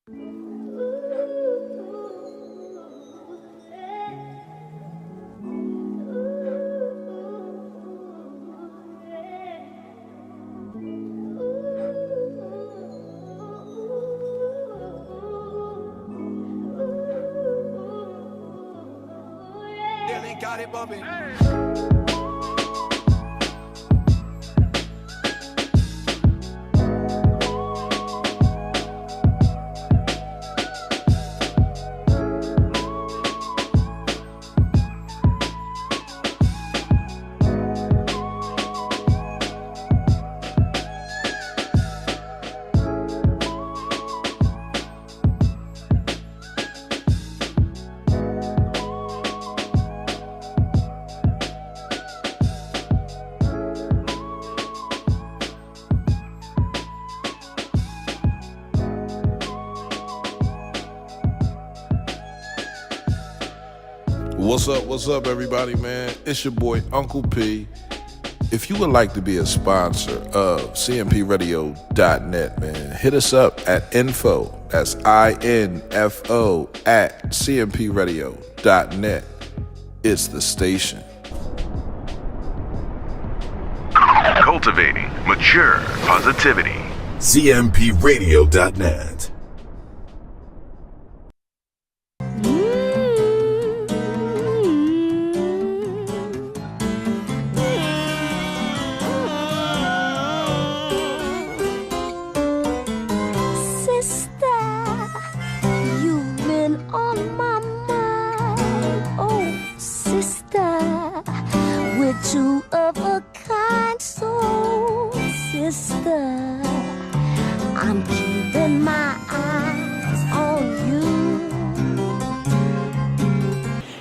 Got it bumping. What's up, everybody, man? It's your boy, Uncle P. If you would like to be a sponsor of cmpradio.net, man, hit us up at info, that's INFO, at cmpradio.net. It's the station. Cultivating mature positivity. cmpradio.net.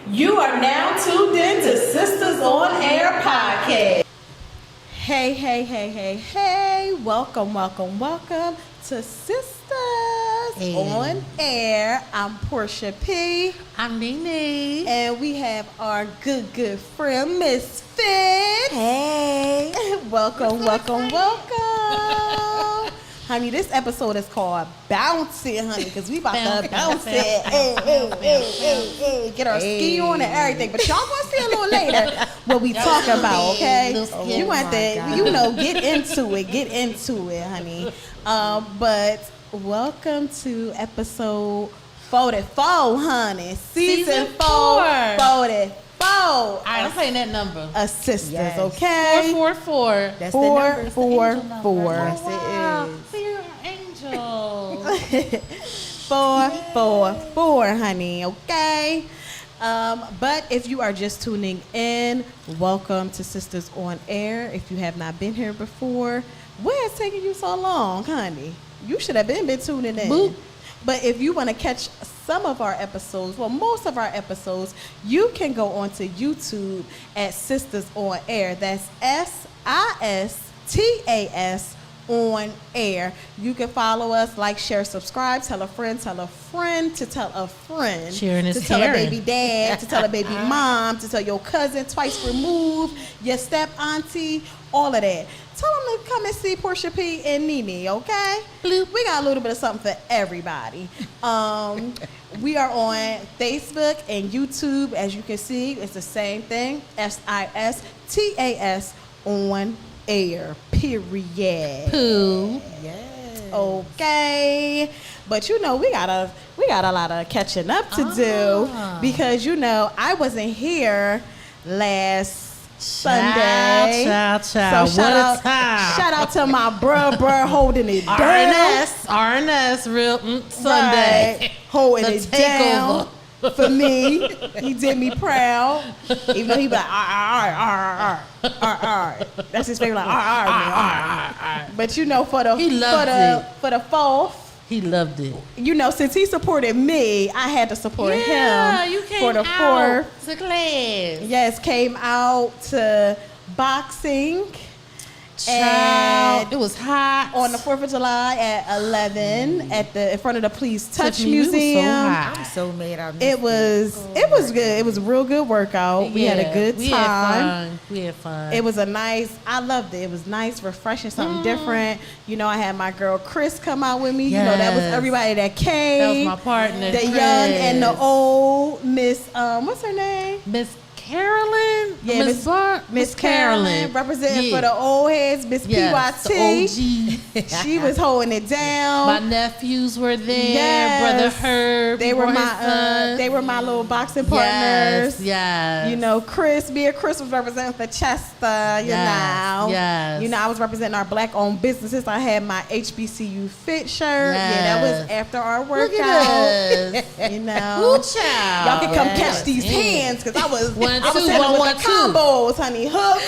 You are now tuned in to Sistas On Air Podcast. Hey. Welcome to Sistas On Air. I'm Portia P. I'm Nene. And we have our good friend, Miss Fitz. Hey. Welcome. Honey, this episode is called Bouncing, honey, because we about to bounce it. Hey. Get our ski on and everything. But y'all gonna see a little later what we talk about, okay? You want to, get into it, honey. But welcome to episode 44, honey. Season 4. 44. All right, I'm playing that number. Sisters, okay? 444. That's 444. Yes, it is. See, you're an angel. 444, honey, okay? But if you are just tuning in, welcome to Sisters On Air. If you have not been here before, where is taking you so long, honey? You should have been tuning in. Boop. But if you want to catch some of our episodes, well, most of our episodes, you can go onto YouTube at Sisters On Air. That's SISTAS On Air. You can follow us, like, share, subscribe, tell a friend to tell a friend. Sharing is to tell caring. a baby dad, to tell a baby mom, to tell your cousin twice removed, your step auntie, all of that. Tell them to come and see Portia P and Nene, okay? Bloop. We got a little bit of something for everybody. We are on Facebook and YouTube. As you can see, it's the same thing. SISTAS On Air, period. Pooh. Yes. Okay. But we got a lot of catching up to do because I wasn't here last Sunday. Child. So shout out to my bruh holding it down. RNS, real Sunday. Right. Holding it takeover. down for me. He did me proud. Even though he be like, all right. That's his favorite, like, all right. But for the fourth, he loved it. Since he supported me, I had to support him. Yeah, you came for the out fourth. to class. Yes, came out to boxing. Child, it was hot on the 4th of July at 11 in front of the Please Touch Tiffany, it was so Museum. hot. I'm so mad I missed It was good. It was a real good workout. We had a good time. We had fun. It was I loved it. It was nice, refreshing, something different. You know, I had my girl Chris come out with me. You know, that was Yes. everybody that came. That was my partner, The Chris. young and the old Miss, what's her name? Miss Carolyn? Yeah, Miss Carolyn, representing for the old heads, Miss Yes, PYT. the OG. She was holding it down. My nephews were there. Yes. Brother Herb. They were my little boxing partners. Yes. You know, me and Chris was representing for Chester, you know. Yes. You know, I was representing our black-owned businesses. I had my HBCU fit shirt. Yes. Yeah, that was after our workout. Look at us. You know. Ooh, child. Y'all can come Yes. catch these hands, because I was One, I was two, hitting them with one, the two. combos, honey. Hook,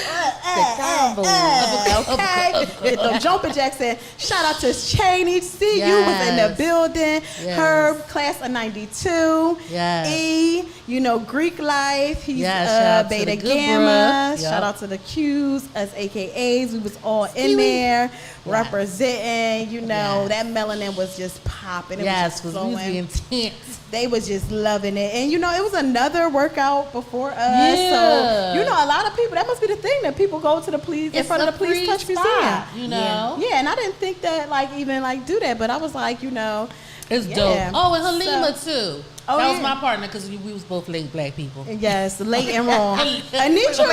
combos. okay. Get them jumping jacks in. Shout out to Cheney. See, you was in the Yes. building. Yes. Herb, class of 92. Yes. E, you know, Greek life. He's Yes, shout out to Beta the good Gamma. bruh. Shout Yup. out to the Qs, us AKAs. We was all in there representing. You know, that melanin was just popping. It Yes, was because just we was flowing. intense. They was just loving it. And, you know, it was another workout before us. Yeah. So, you know, a lot of people, that must be the thing, that people go to the Please, in front of the Please Touch Museum. You know? Yeah, and I didn't think that, even do that. But I was like, you know. It's Yeah. dope. Oh, and Halima, So- too. Oh, that was yeah. my partner, because we was both late black people. Yes, late and wrong. Anitra,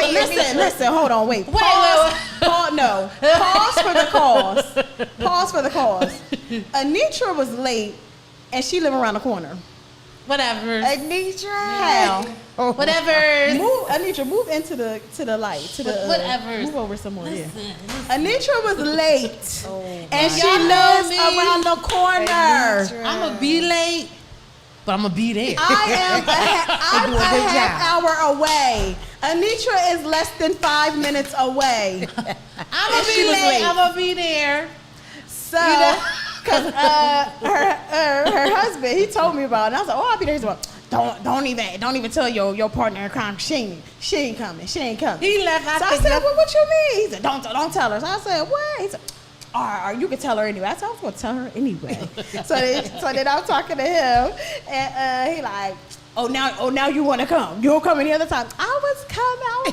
listen, hold on, wait. Wait. No. Pause for the cause. Pause for the cause. Anitra was late, and she live around the corner. Whatever. How? Whatever. Anitra, move into the light. To the Whatever. Move over some more. Yeah. Listen. Anitra was late, and she y'all lives know me. around the corner. I'm going to be late, but I'm going to be there. I'm do a a good half hour away. Anitra is less than 5 minutes away. I'm going to she be was late. late. I'm going to be there. So, because her husband, he told me about it. And I was like, oh, I'll be there. He's like, don't even tell your partner in crime she ain't coming. She ain't coming. He left. So I said, well, what you mean? He said, don't tell her. So I said, what? He said, all right, you can tell her anyway. I said, I was going to tell her anyway. so then I'm talking to him, and he like, oh, now you want to come. You'll come any other time. I was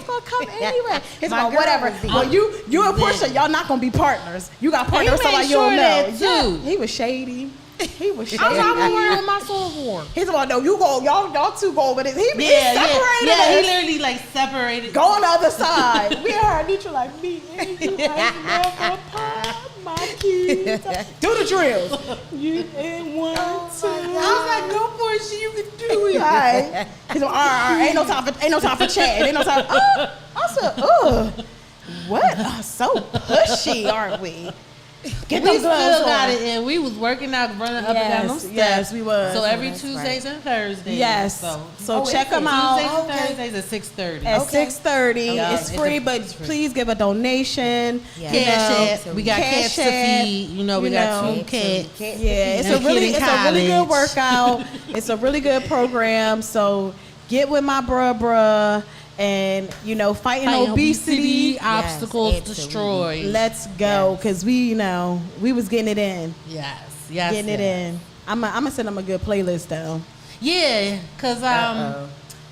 going to come anyway. He's My like, girl whatever. was there. Well, you and Portia, y'all not going to be partners. You got partners with made somebody you sure don't know. that, too. Yeah, he was shady. He was shady. I'm not wearing my sword. He's like, no, you go, y'all two go over this. He Yeah, separated yeah. us. He literally like separated. Go on the other side. We heard Nietzsche like, me and you ain't never pop my kids. Do the drills. You ain't one, two. I was like, go for it, shit, you can do it. All right. He's like, all right, ain't no time for Chad. Ain't no time. Oh, I said, ugh. What? So pushy, aren't we? Get We those still gloves got on. it in. We was working out, running up and down them steps. Yes, we was. So every that's Tuesdays and Thursdays. Yes. So check Tuesdays them out. and Thursdays at 6:30. At 6:30, Yeah, it's free, but it's free. please give a donation. Yeah. You Cash know, App. We got cats to App. feed. You know, we You got know. two cats. Yeah, And a kid in it's a really college. good workout. It's a really good program. So get with my bruh, and you know, fighting obesity. obstacles absolutely. destroyed. Let's go, cause we was getting it in, Yes, getting it in. I'm gonna send them a good playlist though. Yeah, cause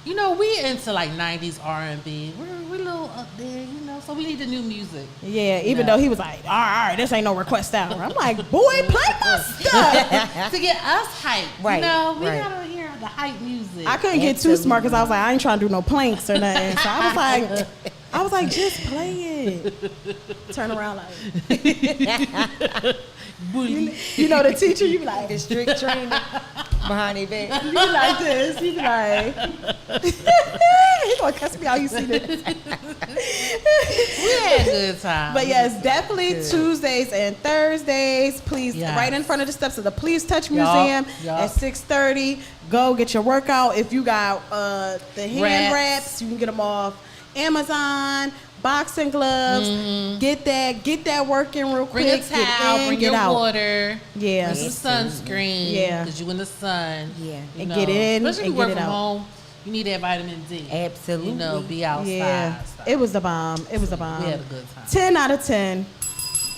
you know, we into like 90s R&B. We're a little up there, you know, so we need the new music. Yeah, even though he was like, all right, this ain't no request hour. I'm like, boy, play my stuff. To get us hyped, Right, you know, we right. gotta hear the hype music. I couldn't get too smart because I was like, I ain't trying to do no planks or nothing. So I was like, just play it. Turn around like, you know the teacher, you be like, The strict training behind their back. you be like this, you be like, he gonna cuss me out, you see this. We had a good time. But yes, definitely Tuesdays and Thursdays. Please, Yes. right in front of the steps of the Please Touch Yup, Museum yup. at 6:30. Go get your workout. If you got the hand wraps, you can get them off Amazon. Boxing gloves. Get that working real quick. bring a towel, get in, bring get your out. water, Yeah. bring some sunscreen. Yeah. because you in the sun. Yeah. you And know. get in Especially if and you work get it from out. home. You need that vitamin D. Absolutely. You know, be outside. Yeah, stuff. it was the bomb. It was the bomb. We had a good time. 10 out of 10.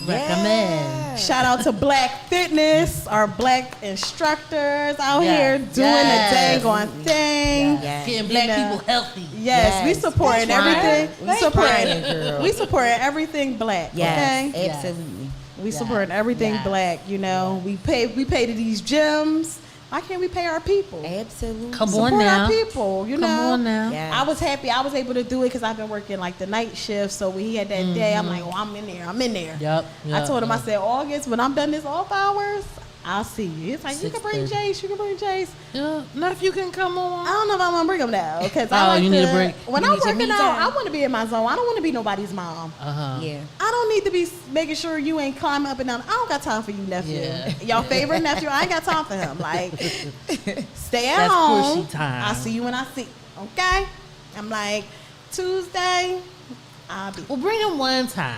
Recommend. Shout out to Black Fitness, our black instructors out Yes. here doing Yes. the dang on thing. Yes. Getting black You know. people healthy. Yes, we Yes. supporting That's right. everything. That's right, girl. We supporting everything black. Yes, Okay, absolutely. we supporting everything Yes. black. You know, we pay to these gyms. Why can't we pay our people? Absolutely. Come Support on now. our people. You Come know. on now. Yes. I was happy I was able to do it because I've been working like the night shift. So when he had that day, I'm like, oh, I'm in there. Yep. I told him, I said, August, when I'm done this off hours, I'll see you. It's like, you can bring 6:30. Jace. Yeah. Nephew can come on. I don't know if I'm going to bring him now. Because Oh, I like you need a break. When You I'm need your working me out, time. I want to be in my zone. I don't want to be nobody's mom. Yeah. I don't need to be making sure you ain't climbing up and down. I don't got time for you, nephew. Yeah. Y'all favorite nephew, I ain't got time for him. Like, stay at That's home. pushy time. I'll see you when I see. Okay? I'm like, Tuesday, I'll be. Well, bring him one time.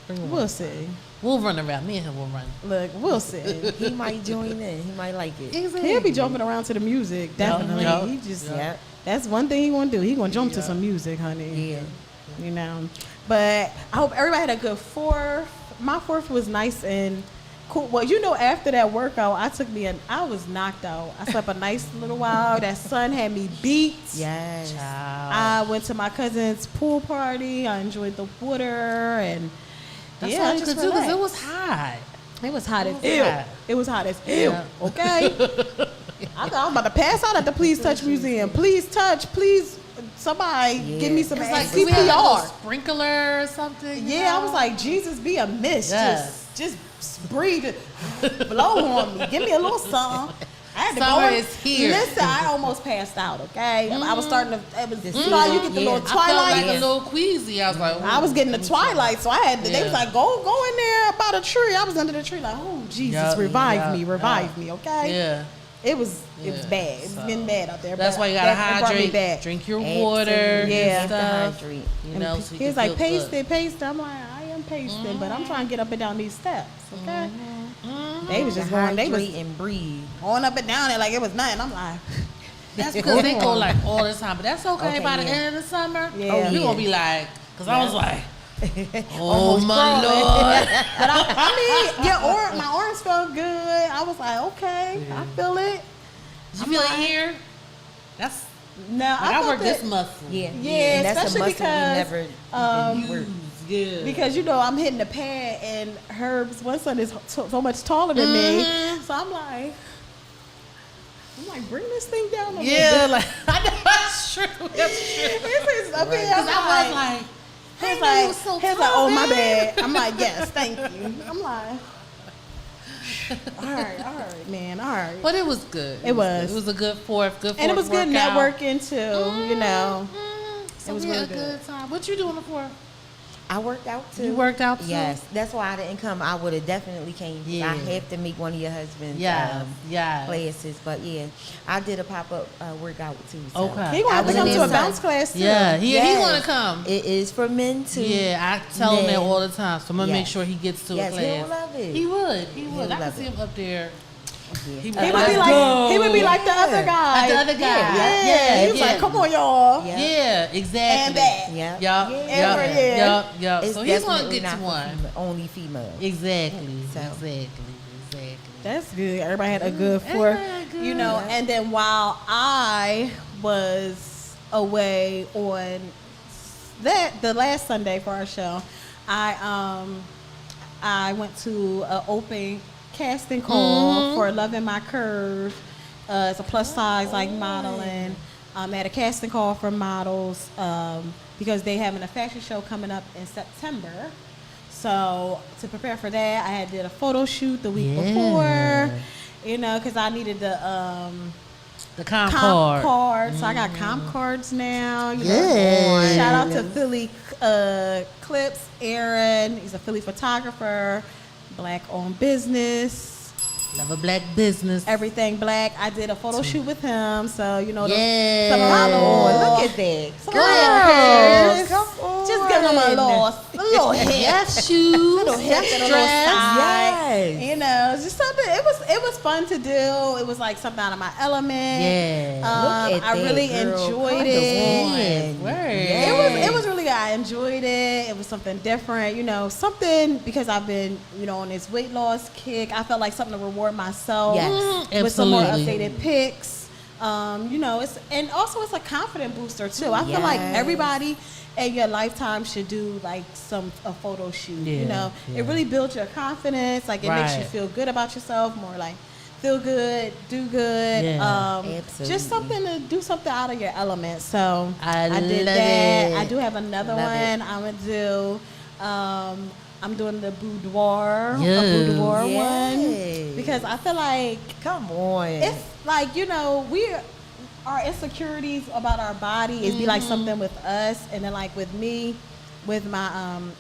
Bring him We'll one. see. We'll run around. Me and him will run. Look, we'll see. He might join in. He might like it. He'll be jumping around to the music, definitely. Yup. He just, Yep. that's one thing he gonna do. He gonna jump to some music, honey. Yeah. You know. But I hope everybody had a good fourth. My fourth was nice and cool. Well, you know, after that workout, I was knocked out. I slept a nice little while. That sun had me beat. Yes. I went to my cousin's pool party. I enjoyed the water and That's yeah, all you just could do because it relaxed. was hot. It was hot as It was hell. hot. It was hot as hell. Yeah. Okay. I thought I was about to pass out at the Please Touch Museum. Please, somebody give me some It's like we had a little CPR. sprinkler or something. you Yeah, I know? was like, Jesus, be a mist. Yes. Just breathe it. Blow on me. Give me a little something. I had to Summer go. is here. Listen, I almost passed out, okay? I was starting to, it was, you know how you get the Yeah. little I felt twilight? like a little queasy. I was like, I was getting the twilight, so I had to, they was Yeah. like, go in there about a tree. I was under the tree like, oh, Jesus, Yup, revive yup, me, okay? yeah. It was Yeah, bad. It was so- getting bad out there. That's but why you gotta that brought me hydrate. back. Drink your Absolutely. water. Yeah. And You have to stuff. hydrate. You know, so you He was can like, feel paste good. it, paste it. I'm like, I am pasting, but I'm trying to get up and down these steps, okay? They was just going, they was Hydrate and breathe. going up and down it like it was nothing. I'm like, That's because they go like all the time, but that's okay. Okay, By the yeah. end of the summer, Yeah. we yeah. gonna be like, because I was like, oh Almost my crawling. Lord. but I mean, yeah, my arms felt good. I was like, okay, I feel it. Did you feel it here? That's No, like I felt work this it. muscle. Yeah. Yeah, And that's a especially muscle we never um, even work. Yeah. Because you know I'm hitting the pad, and Herb's one son is so much taller than me, so I'm like, bring this thing down a yeah, little bit. like I know that's true. That's true. This is up here. Because I was like, he's I like, know so he's like, tall, oh my man. bad. I'm like, yes, thank you. I'm like, all right, man, all right. But it was good. It was. Good. It was a good fourth And it was good workout. networking too, you know. So It was we had really a good. good time. What you doing before? I worked out too. You worked out too? Yes, that's why I didn't come. I would have definitely came. Yeah. I have to make one of your husband's Yes, yes. classes, but yeah, I did a pop up workout too. So. Okay. He gonna have to I come was to a in bounce some- class too. Yeah, he Yes. want to come. It is for men too. Yeah, I tell him that Men. all the time. So I'm gonna make Yes. sure he gets to Yes, a class. he'll love it. He would. He would. He'll I can love see it. him up there. Yeah. He He would would be like, he would be like the other guy. Like the other guy. Yeah, he was like, come on, y'all. Yeah. Yeah, exactly. And back. Yeah. Yup, Yeah. yup, Yeah. yup, yup. It's So he's gonna definitely get not to for one. only female. Exactly. So. Exactly. That's good. Everybody had a good fourth. Everybody had good. You know, and then while I was away on the last Sunday for our show, I went to an open casting call for Loving My Curve. It's a plus size like modeling. At a casting call for models because they having a fashion show coming up in September. So to prepare for that, I had did a photo shoot the week before, you know, because I needed the comp comp card. card. So I got comp cards now. You know. Yeah. Shout out to Philly Clips, Aaron. He's a Philly photographer, black owned business. Love a black business. Everything black. I did a photo shoot with him, so you know. Yeah. Some of my Oh, little- look at that. some of my little pictures. Come on. Just give them a little hit. Yes, shoes. Little hit and a little side. Yes. You know, just something. It was fun to do. It was like something out of my element. Yeah. Look at I that, really girl. enjoyed Come it. on. Word. It was really good. I enjoyed it. It was something different, you know, something because I've been, you know, on this weight loss kick. I felt like something to reward myself Yes. with some more Absolutely. updated pics. You know, it's a confident booster too. I feel like Yes. everybody in your lifetime should do like a photo shoot. You Yeah, know, yeah. it really builds your confidence. Like it makes you Right. feel good about yourself. More like feel good, do good. Yeah. Absolutely. Just something to do something out of your element. So I did love that. it. I do have another Love one it. I'm gonna do. I'm doing the boudoir, Yes. a boudoir Yes. one, because I feel like Come on. it's like, you know, our insecurities about our body is be like something with us, and then like with me, with my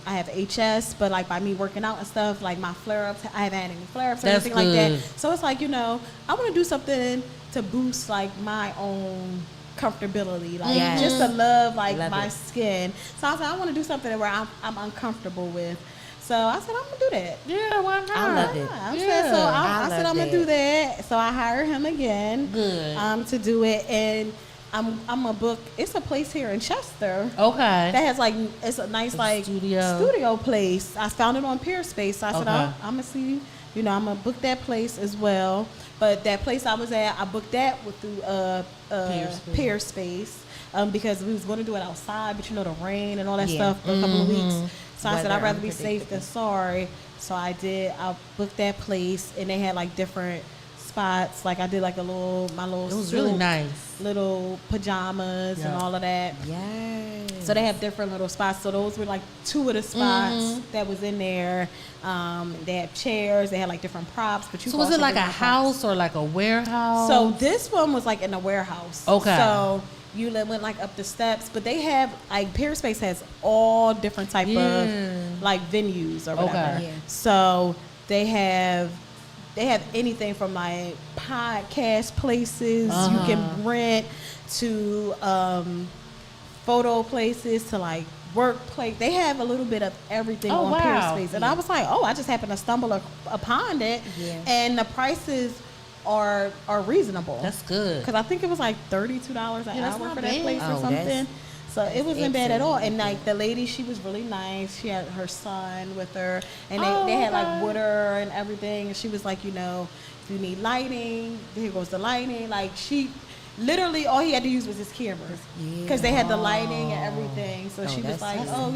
I have HS, but like by me working out and stuff, like my flare-ups, I haven't had any flare-ups or That's anything like that. good. So it's like, you know, I want to do something to boost like my own comfortability, like Yes. just to love like Love my it. skin. So I said I want to do something where I'm uncomfortable with. So I said I'm gonna do that. Yeah, why not? I love it. I Yeah. said, so I I said love I'm gonna that. do that. So I hired him again. Good. To do it, and I'm a book. It's a place here in Chester Okay. that has like it's a nice like studio. place. I found it on Peerspace. So I said Okay. I'm gonna see. You know, I'm gonna book that place as well. But that place I was at, I booked that through Peerspace. Because we was going to do it outside, but you know the rain and all that Yeah. stuff for a couple of weeks. So I said Weather I'd rather be safe unpredictable. than sorry. So I did. I booked that place, and they had like different spots. Like I did like my little It was really silk nice. little pajamas and Yeah. all of that. Yes. So they have different little spots. So those were like two of the spots Mm-hmm. that was in there. They had chairs. They had like different props. But you So could was it also like a bring your props. house or like a warehouse? So this one was like in a warehouse. Okay. So you went like up the steps, but they have like Peerspace has all different type of like venues or whatever. Okay. Yeah. So they have anything from like podcast places you can rent to photo places to like workplace. They have a little bit of everything Oh, on wow. Peerspace, and I was like, I just happened to stumble upon it, Yeah. and the prices are reasonable. That's good. Because I think it was like $32 an Yeah, that's hour not for that bad. place or Oh, something. that's- So it wasn't bad at all. And excellent. like the lady, she was really nice. She had her son with her, and Oh, they had okay. like water and everything. And she was like, you know, if you need lighting, here goes the lighting. Like she, literally, all he had to use was his camera, because they had the lighting and everything. So Oh, she was that's like, nice. oh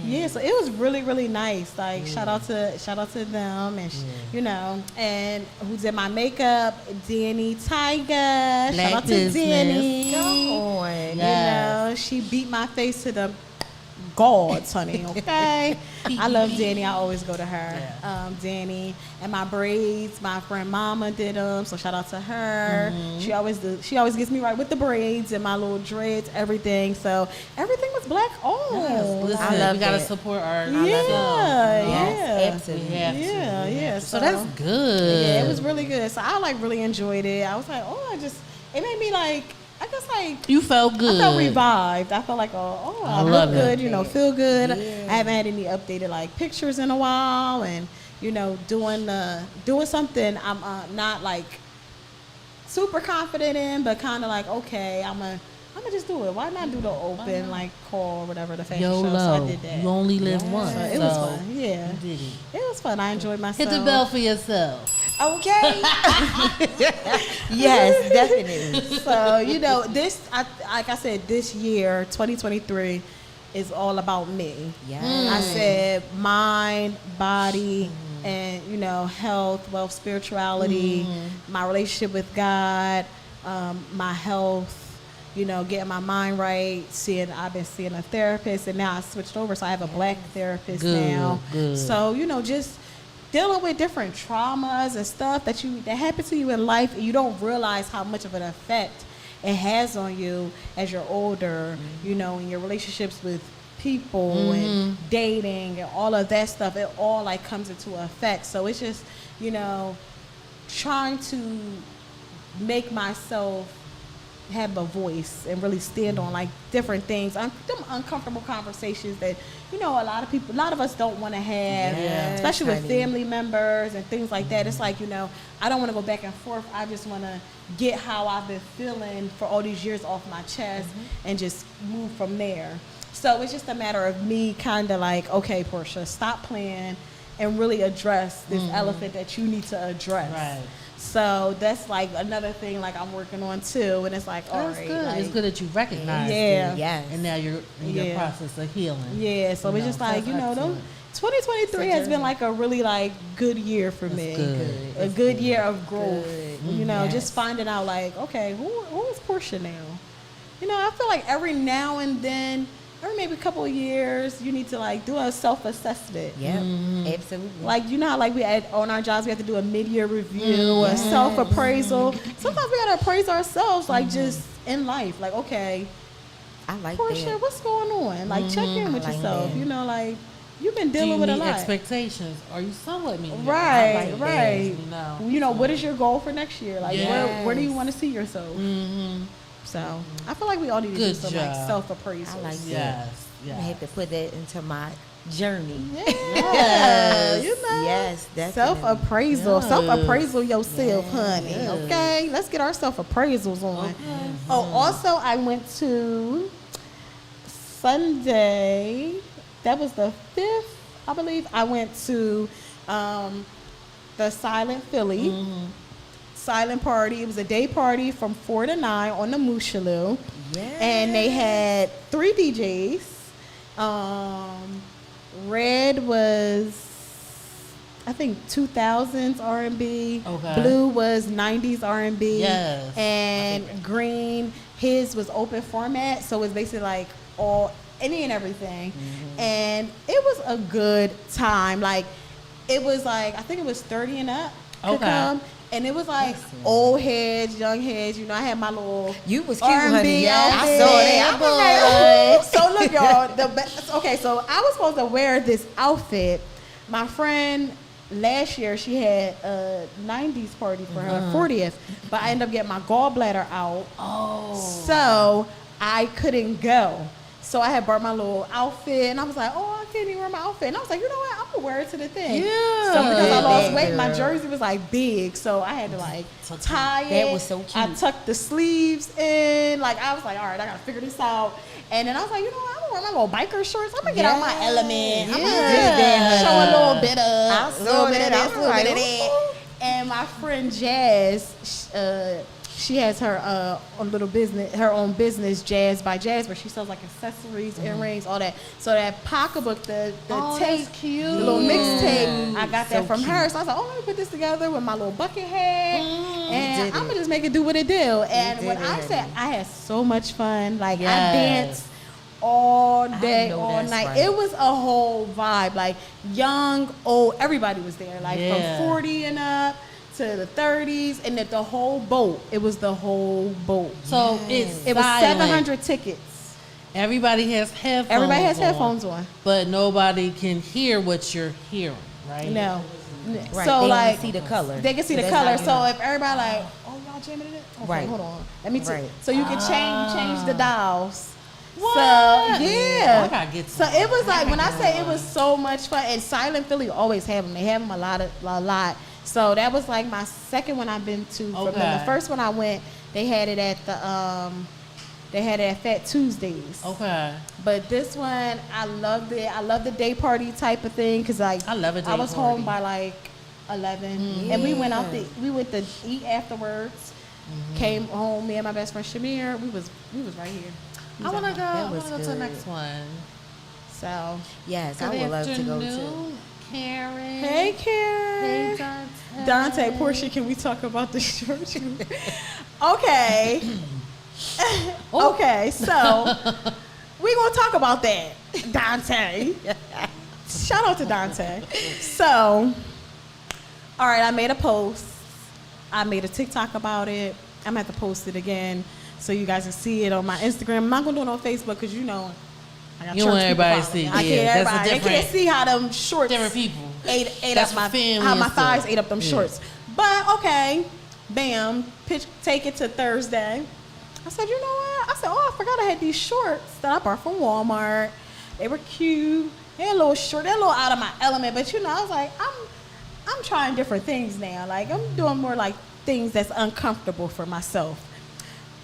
yeah. So it was really really nice. Like shout out to them, and you know, and who did my makeup, Danny Tiger. Black Shout out to business. Danny. Come on. Yeah. You know, she beat my face to the gods, honey. Okay, I love Danny. I always go to her. Danny, and my braids. My friend Mama did them, so shout out to her. She always gets me right with the braids and my little dreads, everything. So everything was black owned. Listen, I love we gotta that. support our Yeah, Yes, absolutely. We have to. yeah. So that's good. Yeah, it was really good. So I like really enjoyed it. I was like, it made me like, I guess like. You felt good. I felt revived. I felt like, I love look good, it. you know, feel good. Yeah. I haven't had any updated like pictures in a while, and you know, doing something I'm not like super confident in, but kind of like, okay, I'm gonna just do it. Why not do the open like call or whatever the fashion show? So YOLO. I did that. You only live once. So it was so fun. Yeah, you did it. it was fun. I enjoyed myself. Hit the bell for yourself. Okay. Yes, definitely. So you know, like I said, this year 2023 is all about me. Yes. I said mind, body, and you know, health, wealth, spirituality, my relationship with God, my health. You know, getting my mind right. I've been seeing a therapist, and now I switched over, so I have a black therapist Good, now. good. So you know, just dealing with different traumas and stuff that happen to you in life, and you don't realize how much of an effect it has on you as you're older. You know, in your relationships with people and dating and all of that stuff, it all like comes into effect. So it's just, you know, trying to make myself have a voice and really stand on like different things, them uncomfortable conversations that a lot of us don't want to have, especially with family members and things like that. It's like I don't want to go back and forth. I just want to get how I've been feeling for all these years off my chest and just move from there. So it's just a matter of me kind of like, okay, Portia, stop playing and really address this elephant that you need to address. Right. So that's like another thing like I'm working on too, and it's like, all right, good. Like, it's good that you recognize it, and now you're in your process of healing. Yeah, so it's just like 2023 has been like a really like good year for me. A good year of growth. Just finding out like, okay, who is Portia now? I feel like every now and then, or maybe a couple of years, you need to like do a self-assessment. Yeah, absolutely. Like how like we on our jobs we have to do a mid-year review, a self-appraisal. Sometimes we gotta appraise ourselves, like just in life. Like, okay, I like Portia, that. What's going on? Like check in with yourself. That. Like you've been dealing with a lot. Expectations? Are you somewhat meeting? Right. What is your goal for next year? Like where do you want to see yourself? So I feel like we all need to do some like self-appraisal. I like that. Yes. I have to put that into my journey. Yes. Yes, definitely. Self-appraisal. Self-appraisal yourself, honey. Yes. Okay? Let's get our self-appraisals on. Okay. Oh, also I went to Sunday. That was the 5th, I believe. I went to the Silent Philly. Silent party. It was a day party from 4 to 9 on the Mooshaloon. Yes. And they had 3 DJs. Red was, I think, 2000s R&B. Okay. Blue was 90s R&B. Yes. And Green, his was open format, so it's basically like all any and everything. And it was a good time. Like it was like I think it was 30 and up could come. And it was like old heads, young heads. I had my little you was cute, R&B honey. Yeah, I saw that. So look, y'all. So I was supposed to wear this outfit. My friend last year she had a 90s party for her 40th, but I ended up getting my gallbladder out. So I couldn't go. So I had brought my little outfit, and I was like, oh, I can't even wear my outfit. And I was like, you know what? I'm going to wear it to the thing. Yeah. So because I lost weight, my jersey was like big. So I had to like tie it. That was so cute. I tucked the sleeves in. Like I was like, all right, I got to figure this out. And then I was like, you know what? I'm going to wear my little biker shorts. I'm going to get out my element. I'm going to show a little bit of this, a little bit of that. And my friend Jazz, she has her own business, Jazz by Jazz, where she sells like accessories, earrings, all that. So that pocketbook, the tape, the little mixtape, I got that from her. So I was like, let me put this together with my little bucket hat, and I'm gonna just make it do what it do. And when I said I had so much fun, like I danced all day, all night. Right. It was a whole vibe, like young, old, everybody was there, like from 40 and up to the 30s, and the whole boat. It was the whole boat. So it was 700 tickets. Everybody has headphones. Everybody has headphones on, but nobody can hear what you're hearing, right? No. Right. So they like can see the color. They can see the color. So if everybody like, oh, y'all jamming it? Okay, right. Hold on. Let me right. So you can change the dials. What? So yeah. I gotta get so it was like when I say it was so much fun, and Silent Philly always have them. They have them a lot. So that was like my second one I've been to. From the first one I went, they had it at Fat Tuesdays. Okay. But this one, I loved it. I love the day party type of thing because like I love a day I was party. home by like 11, and we went to eat afterwards. Came home, me and my best friend Shamir. We was right here. I want to go to the next one. So yes, I would love to go too. Karen. Hey, Karen. Hey, Dante, Portia, can we talk about the church? Okay. Okay, so we're going to talk about that, Dante. Shout out to Dante. So, all right, I made a post. I made a TikTok about it. I'm going to have to post it again so you guys can see it on my Instagram. I'm not going to do it on Facebook because, I got you want everybody to see. I can't everybody. They can't see how them shorts different people ate up how my thighs ate up them shorts. But okay, bam, take it to Thursday. I said, you know what? I said, oh, I forgot I had these shorts that I bought from Walmart. They were cute. They're a little short. They're a little out of my element. But, you know, I was like, I'm trying different things now. Like, I'm doing more, like, things that's uncomfortable for myself.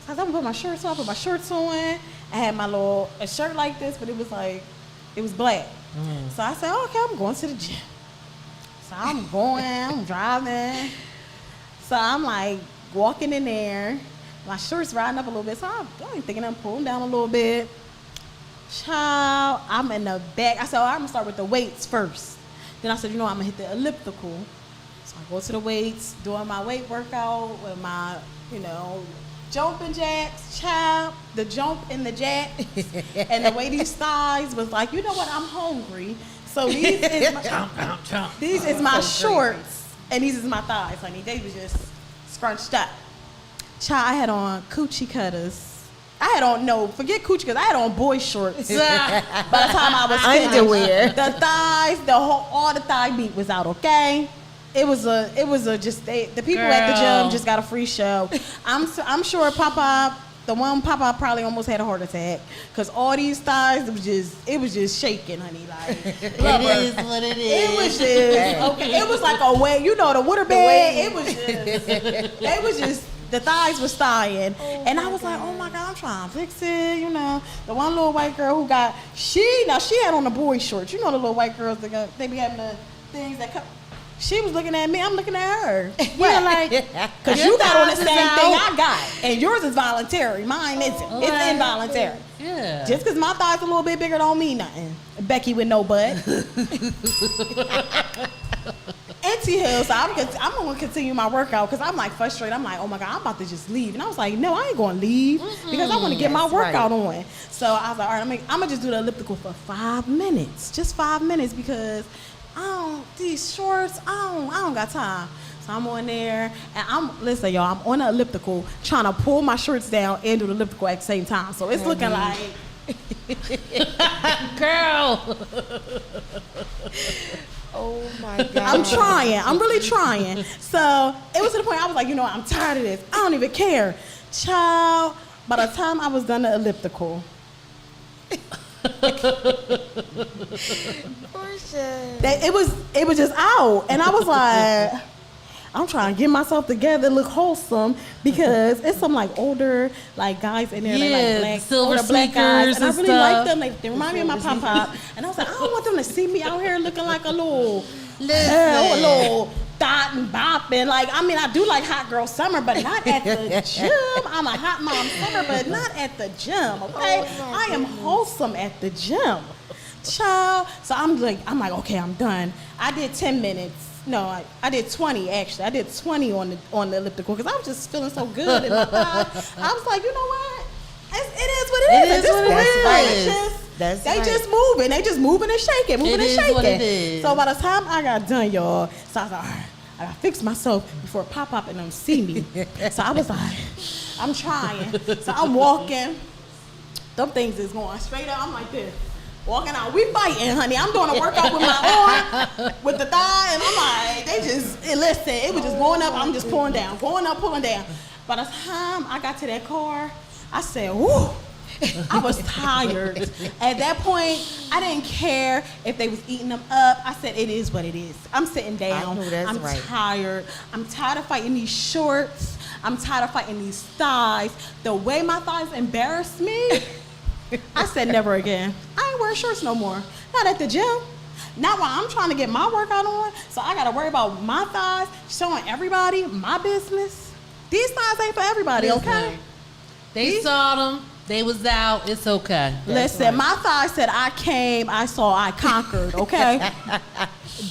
So I was going to put my shorts on. I put my shorts on. I had my a shirt like this, but it was black. So I said, okay, I'm going to the gym. So I'm driving. So I'm like walking in there. My short's riding up a little bit. So I'm thinking I'm pulling down a little bit. Child, I'm in the back. I said, I'm going to start with the weights first. Then I said, you know, I'm going to hit the elliptical. So I go to the weights, doing my weight workout with my, you know, jumping jacks, child, the jump and the jack. And the way these thighs was like, you know what, I'm hungry. So these is my, these is my shorts, and these is my thighs, honey. They was just scrunched up. Child, I had on coochie cutters. Forget coochie cutters. I had on boy shorts. By the time I was finished, Underwear. the thighs, all the thigh meat was out. Okay. It was just the people at the gym just got a free show. I'm sure Papa. The one Papa probably almost had a heart attack because all these thighs, it was just shaking, honey. Like, it is what it is. It was just okay. It was like a wave, you know, the water bed. It was just the thighs was thighin', and I was like, oh my God, I'm trying to fix it, you know. The one little white girl she had on the boy shorts. You know the little white girls they be having the things that come. She was looking at me, I'm looking at her. Yeah, like, because you got on the same thing I got. And yours is voluntary. Mine isn't. It's involuntary. Yeah. Just because my thighs a little bit bigger don't mean nothing. Becky with no butt. Anti-hill, so I'm going to continue my workout because I'm like frustrated. I'm like, oh my God, I'm about to just leave. And I was like, no, I ain't going to leave because I want to get my workout on. So I was like, all right, I'm going to just do the elliptical for 5 minutes. Just 5 minutes because these shorts, I don't got time. So I'm on there, and listen, y'all, I'm on the elliptical trying to pull my shorts down and do the elliptical at the same time. So it's looking like, girl. Oh my God. I'm trying. I'm really trying. So it was to the point I was like, you know what, I'm tired of this. I don't even care. Child, by the time I was done the elliptical, it was just out, and I was like, I'm trying to get myself together, look wholesome, because it's some like older like guys in there, they like black, silver older black guys, and I really like them. They remind me of my pop, and I was like, I don't want them to see me out here looking like a little dot and bopping. Like, I mean, I do like hot girl summer, but not at the gym. I'm a hot mom summer, but not at the gym. Okay, I am wholesome at the gym, child. So I'm like, okay, I'm done. I did 10 minutes. No, I did 20 actually. I did 20 on the elliptical because I was just feeling so good in my thighs. I was like, you know what? It is what it is. They just moving. They just moving and shaking, moving and shaking. What it is. So by the time I got done, y'all, so I was like, all right, I gotta fix myself before Pop and them see me. So I was like, I'm trying. So I'm walking. Them things is going straight up. I'm like this. Walking out, we fighting, honey. I'm doing a workout with my arm, with the thigh, and I'm like, listen, it was just going up, I'm just pulling down, going up, pulling down. By the time I got to that car, I said, whoo, I was tired. At that point, I didn't care if they was eating them up. I said, it is what it is. I'm sitting down. I'm tired. I'm tired of fighting these shorts. I'm tired of fighting these thighs. The way my thighs embarrassed me, I said never again. I ain't wearing shorts no more. Not at the gym. Not while I'm trying to get my workout on. So I gotta worry about my thighs, showing everybody my business. These thighs ain't for everybody, okay? They saw them. They was out. It's okay. Listen, my thighs said I came, I saw, I conquered, okay?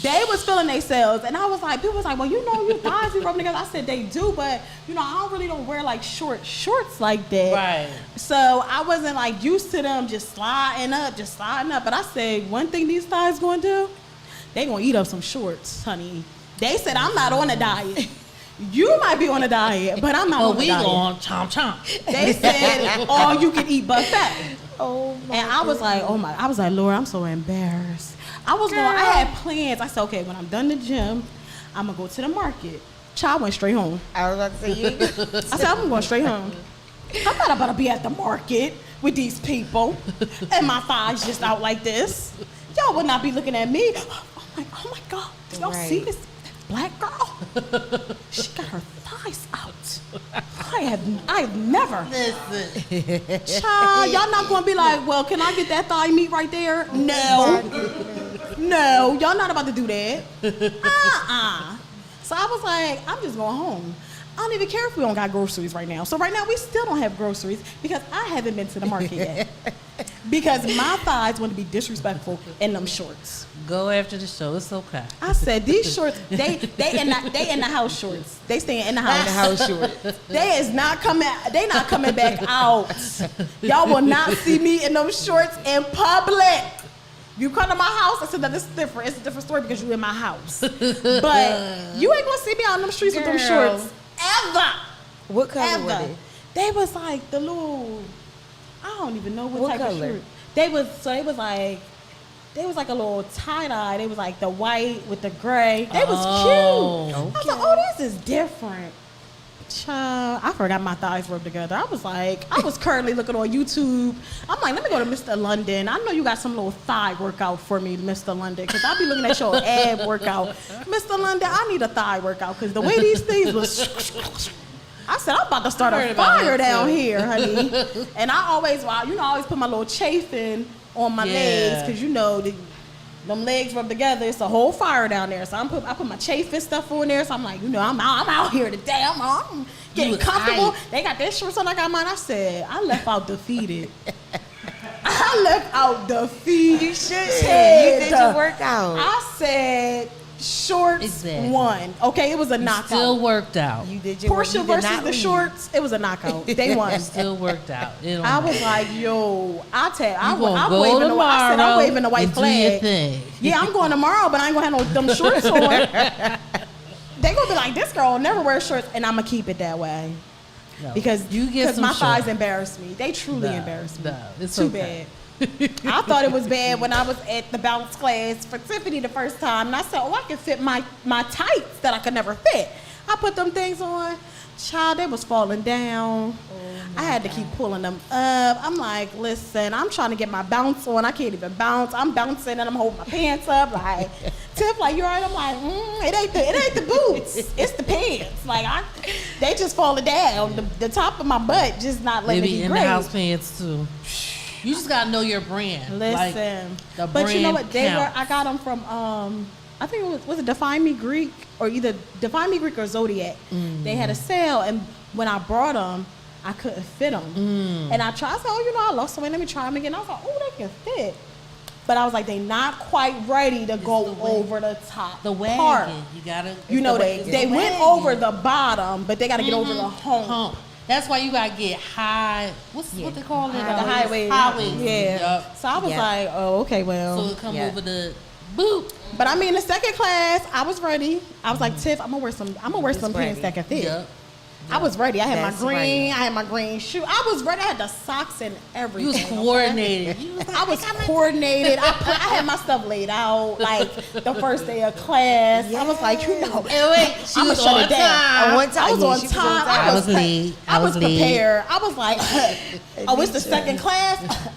They was feeling themselves, and I was like, people was like, well, you know, your thighs be rubbing together. I said, they do, but, you know, I don't wear, like, shorts like that. Right. So I wasn't, like, used to them just sliding up. But I said, one thing these thighs gonna do, they gonna eat up some shorts, honey. They said, I'm not on a diet. You might be on a diet, but I'm not on a diet. We on chomp. They said, all you can eat buffet. Oh my And I was like, I was like, Lord, I'm so embarrassed. I had plans. I said, okay, when I'm done the gym, I'm going to go to the market. Child went straight home. I was about to say, I said, I'm going straight home. I'm not about to be at the market with these people and my thighs just out like this. Y'all would not be looking at me. Oh my God. Did y'all see this black girl? She got her thighs out. I have never. Listen. Child, y'all not gonna be like, well, can I get that thigh meat right there? No. No, y'all not about to do that. So I was like, I'm just going home. I don't even care if we don't got groceries right now. So right now we still don't have groceries because I haven't been to the market yet. Because my thighs want to be disrespectful in them shorts. Go after the show. It's okay. I said these shorts, they in the house shorts. They staying in the house. In the house shorts. They is not coming. They not coming back out. Y'all will not see me in those shorts in public. You come to my house, I said that it's different. It's a different story because you in my house. But you ain't gonna see me out on them streets with them shorts ever. What color were they? They was like the little, I don't even know what type color? of shirt. They was like a little tie-dye. They was like the white with the gray. They was cute. I was like, oh, this is different. Child, I forgot my thighs rubbed together. I was currently looking on YouTube. I'm like, let me go to Mr. London. I know you got some little thigh workout for me, Mr. London, because I'll be looking at your ab workout. Mr. London, I need a thigh workout because the way these things was... I said, I'm about to start a fire down here, honey. And I always put my little chafing on my legs because, them legs rub together. It's a whole fire down there. So I put my chafing stuff on there. So I'm like, I'm out here today. I'm getting comfortable. They got their shorts on. I got mine. I said, I left out defeated. I left out defeated. You did your workout. I said, shorts won. Okay, it was a knockout. Still worked out. You did your Portia versus the shorts, it was a knockout. They won. Still worked out. I was like, yo, I'm tomorrow. waving the white flag. Yeah, I'm going tomorrow, but I ain't gonna have them shorts on. They gonna be like, this girl never wears shorts, and I'm gonna keep it that way. No, because my thighs shorts. embarrass me. They truly embarrass me. No, it's too okay. bad. I thought it was bad when I was at the bounce class for Tiffany the first time, and I said, I can fit my tights that I could never fit. I put them things on. Child, they was falling down. I had to keep pulling them up. I'm like, listen, I'm trying to get my bounce on. I can't even bounce. I'm bouncing and I'm holding my pants up. Like, Tiff, like, you all right? I'm like, it ain't the boots. It's the pants. Like, they just falling down. The top of my butt just not letting me be in great. the house pants too. You just gotta know your brand. Listen, like, but you know what? counts. I got them from. I think it was it Define Me Greek or either Define Me Greek or Zodiac. They had a sale, and when I brought them, I couldn't fit them. And I tried. I said, I lost some weight. Let me try them again. I was like, they can fit. But I was like, they not quite ready to go over the top. The wagon. Part. You gotta. They went over the bottom, but they got to get over the hump. That's why you gotta get high. What they call it? The high waist. Yeah. Yep. So I was like, okay, well. So it come over the boot. But I mean, the second class, I was ready. I was like, Tiff, I'm gonna wear some pants that can fit. Yep. I was ready. I had That's my green. right. I had my green shoe. I was ready. I had the socks and everything. You was coordinated. I was coordinated. I had my stuff laid out like the first day of class. I was like, I'm gonna shut it down. On time. I was on She was time. I was late. I was prepared. I was like, it's the second class.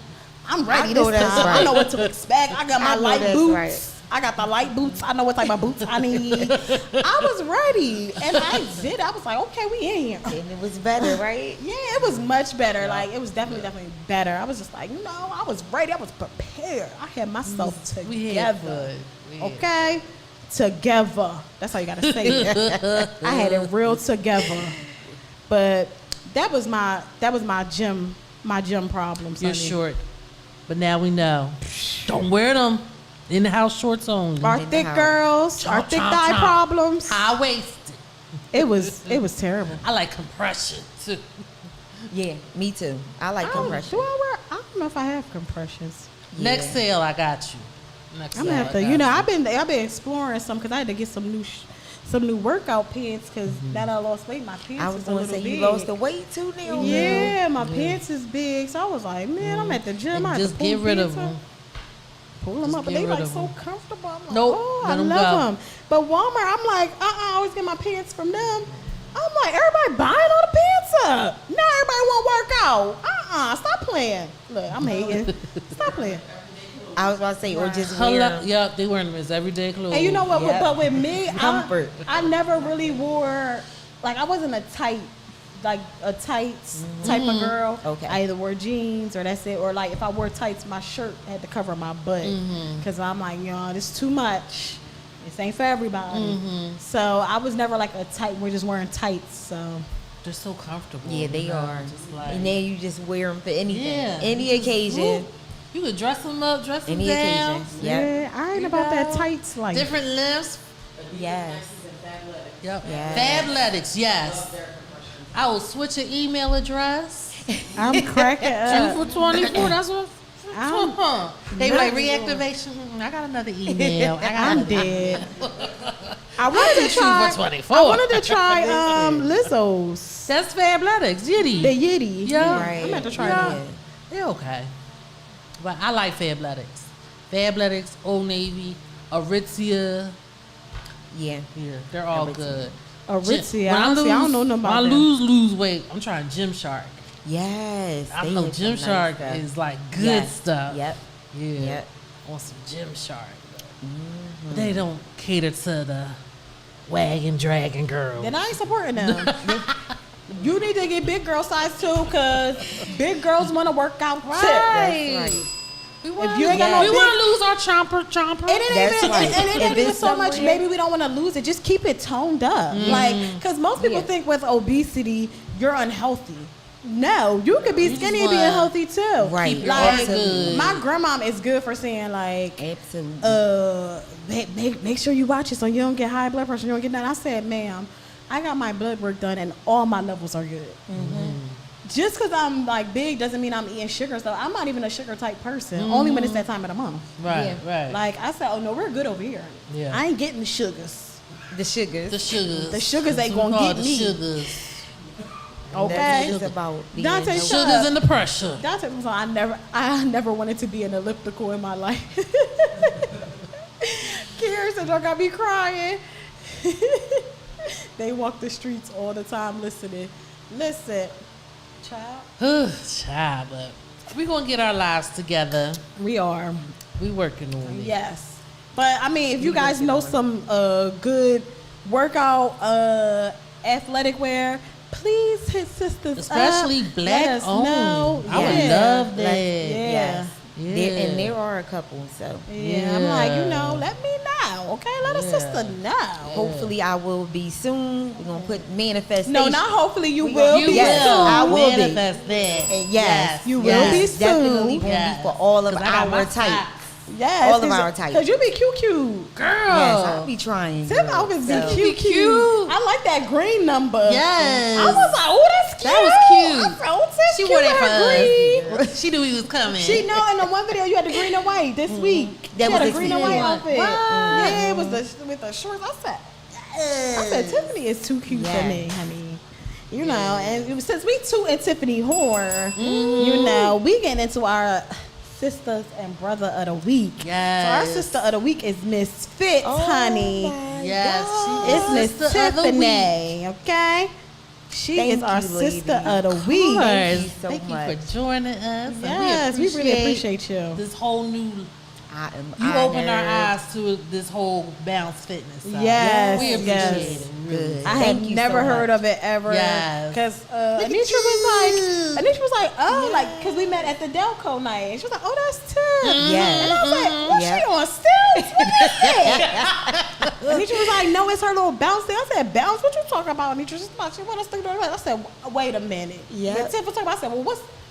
I'm ready this time. I know what to expect. I got my light boots. Right. I got the light boots. I know what type of boots I need. I was ready, and I did. I was like, okay, we in here. And it was better, right? Yeah, it was much better. Yeah. Like, it was definitely better. I was just like, no, I was ready. I was prepared. I had myself together. Okay? Together. That's how you got to say it. I had it real together. But that was my gym problem. You're short. But now we know. Don't wear them. In the house shorts only. Our thick girls, our thick thigh problems. High waisted. It was terrible. I like compression too. Yeah, me too. I like compression. I don't know if I have compressions. Yeah. Next sale, I got you. I'm gonna have to. I've been exploring some because I had to get some new workout pants because now that I lost weight, my pants. I was going to say big. You lost the weight too, now. Yeah, my pants is big, so I was like, man, I'm at the gym. I just get rid of them. Pull them up, but they like so comfortable. I'm like, nope, I love them. But Walmart, I'm like, I always get my pants from them. I'm like, everybody buying all the pants up. Now everybody want to work No. Stop playing. Look, I'm hating. Stop playing. I was about to say, or just Hello. wear 'em. Yep, they wearing them as everyday clothes. And you know what? Yep. But with me, Comfort. I never really wore, like, I wasn't a tights type of girl. Okay. I either wore jeans or that's it. Or, like, if I wore tights, my shirt had to cover my butt. Because I'm like, this is too much. This ain't for everybody. So I was never, like, a tight. We're just wearing tights, so. They're so comfortable. Yeah, they are. Just like, And then you just wear them for anything. Yeah. Any You just- occasion. Ooh, you could dress them up, dress them Any down. occasion. Yep. Yeah, I ain't about that tights like. Different lengths. Yes. Yep. Yes. Fabletics, yes. I will switch an email address. I'm cracking 2 up. for 24. That's what. I'm- They be like reactivation. I got another email. I'm dead. I wanted to 2 try. for 24. I wanted to try Lizzo's. That's Fabletics, Yitty. The Yitty. Yeah. Right. I'm about to try Yeah. that. They're okay. But I like Fabletics. Fabletics, Old Navy, Aritzia. Yeah. Yeah, they're all Aritzia. good. Aritzia. When I don't know nothing when about I that. lose weight, I'm trying Gymshark. Yes. I they know have some nice Gymshark stuff. is like good Yes. stuff. Yep. Yeah. Yep. I want some Gymshark. But they don't cater to the wagon dragging girl. Then I ain't supporting them. You need to get big girl size too, cause big girls want to work out too. Right. That's right. We want If you ain't got no we big- want to lose our chomper. And it That's ain't right. even, and it If ain't even it's so much. somewhere- Maybe we don't want to lose it. Just keep it toned up, like, because most people Yeah. think with obesity you're unhealthy. No, you could be You just skinny and being wanna healthy too. Right. Keep your Like, heart good. my grandma is good for saying like, Absolutely. make sure you watch it so you don't get high blood pressure. You don't get that. I said, ma'am, I got my blood work done and all my levels are good. Just because I'm like big doesn't mean I'm eating sugar. So I'm not even a sugar type person. Only when it's that time of the month. Right, right. Like I said, oh no, we're good over here. Yeah. I ain't getting the sugars. The sugars. the sugars. The sugars ain't That's what we gonna call get the me. Sugars. Okay. That's what it's about. being Dante, healthy. shut Sugars up. and the pressure. Dante was like, I never wanted to be an elliptical in my life. Kirsten don't got me crying. They walk the streets all the time listening. Listen, child. Child, but we're going to get our lives together. We are. We working on it. Yes. But I mean, if you guys know some good workout athletic wear, please hit sisters Especially up. black Let us owned. know. I would Yeah. love that. Yeah. Yes. Yeah. And there are a couple, so Yeah, I'm like, let me know, okay? Let a Yeah. sister know. hopefully I will be soon. We're gonna put manifestation. No, not hopefully. You We will gonna- be Yes, soon. I will be. manifest that. And yes, You will yes, be soon. definitely gonna Yes. be for all of 'Cause I got my our types. socks. Yes, All of our types. Because you be cute. Girl. Yes, I'll be trying. Tim girl. always So- be cute. I like that green number. Yes. I was like, oh, that's cute. That was cute. I said, oh, Tiff She cute wore with that her for green. us. She knew he was coming. She know in the one video you had the green and white this week. That She was had a this green and week. white What? outfit. What? Yeah, it was with the shorts. I said Tiffany is too cute for Yes. me, honey. You know, and since we too in Tiffany horror, you know, we getting into our sisters and brother of the week. Yes. So our sister of the week is Miss Fitz, honey. Yes, she It's is Miss sister of the week. Tiffany, okay? She Thank is our you, sister lady. of the week. Thank you so Thank much. you for joining us. and Yes, we really appreciate you. this whole new. I am You opened our honored. Uh, eyes to this whole bounce fitness. Side. Yes, we appreciate yes. it. Really. Good. I Thank had you never so heard much. of it ever. Yes. Because Anisha was like, oh, like, because we met at the Delco night. And she was like, oh, that's Tim. Yes. And I was like, what's Yep. she on stilts? What is that? Anisha was like, no, it's her little bounce thing. I said, bounce? What you talking about, Anisha? She's like, she want us to do that. I said, wait a minute. Yep. And Tiff was talking about, I said, well,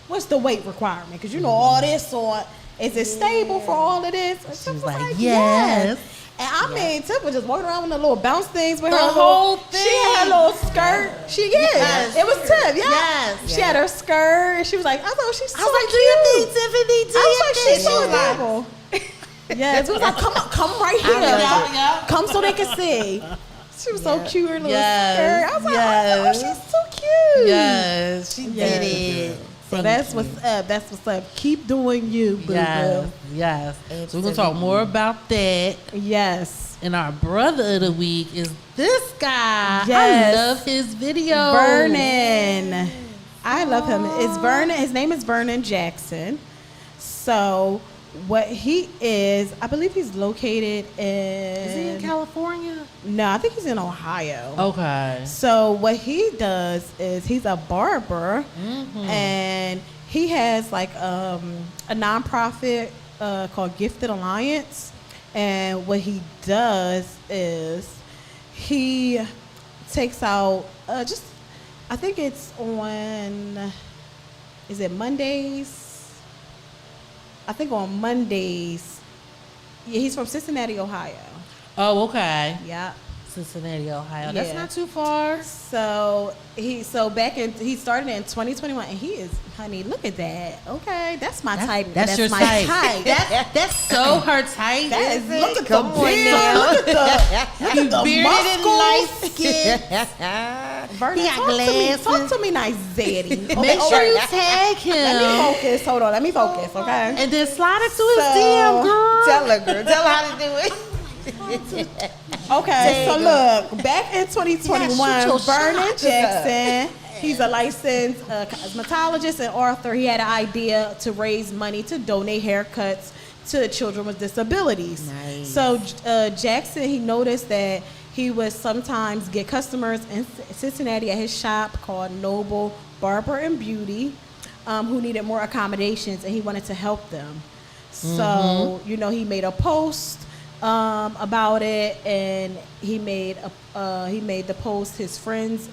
what's the weight requirement? Because you know all this on, is it stable for all of this? And Tiff was like, like, yes. And I mean, Tiff was just walking around with the little bounce things with The her whole little, She had thing. a little skirt. She Yes. It was Tiff, yeah. Yes. She had her skirt. And she was like, I thought she's so I was like, cute. Tiffany, I was like, she's so She was like, adorable. Yes, it was like, come right here. Yeah, yeah. Come so they can see. She was so cute, her little Yes, skirt. I was like, yes. oh, she's so cute. Yes, she Yes. did it. So that's what's up. That's what's up. Keep doing you, boo Yes, boo. yes. So we're gonna talk more about that. Yes. And our brother of the week is this guy. Yes. I love his videos. Vernon. I love him. It's Vernon. His name is Vernon Jackson. So what he is, I believe he's located in... Is he in California? No, I think he's in Ohio. Okay. So what he does is he's a barber, and he has like a nonprofit called Gifted Alliance. And what he does is he takes out I think it's on, is it Mondays? I think on Mondays. Yeah, he's from Cincinnati, Ohio. Oh, okay. Yeah. Cincinnati, Ohio. Yeah. That's not too far. So he started in 2021, and he is, honey, look at that. Okay, that's my type. That's your my type. That's so her type. That is, look at Come the on beard. now. Look at the Bearded and light muscles. skin. Vernon, He got talk glasses. to me nice, Zaddy. Make sure you tag him. Let me focus. Hold on. Let me focus, okay? And then slide it to his So- DM, girl. Tell her, girl. Tell her how to do it. Okay, so look, back in 2021, Yeah, shoot your Vernon shot. Jackson, he's a licensed cosmetologist and author. He had an idea to raise money to donate haircuts to children with disabilities. Nice. So Jackson, he noticed that he would sometimes get customers in Cincinnati at his shop called Noble Barber and Beauty who needed more accommodations, and he wanted to help them. So, he made a post about it, and he made the post. His friends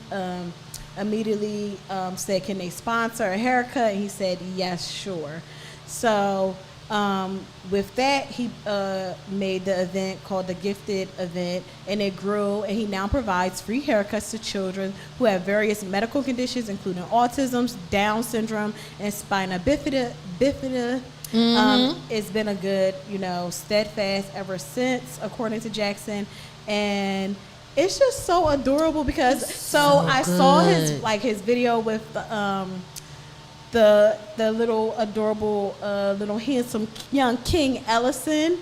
immediately said, "Can they sponsor a haircut?" And he said, "Yes, sure." So with that, he made the event called the Gifted Event, and it grew. And he now provides free haircuts to children who have various medical conditions, including autism, Down syndrome, and spina bifida. It's been a good, steadfast ever since, according to Jackson. And it's just so adorable because I saw his video with the little adorable little handsome young King Ellison,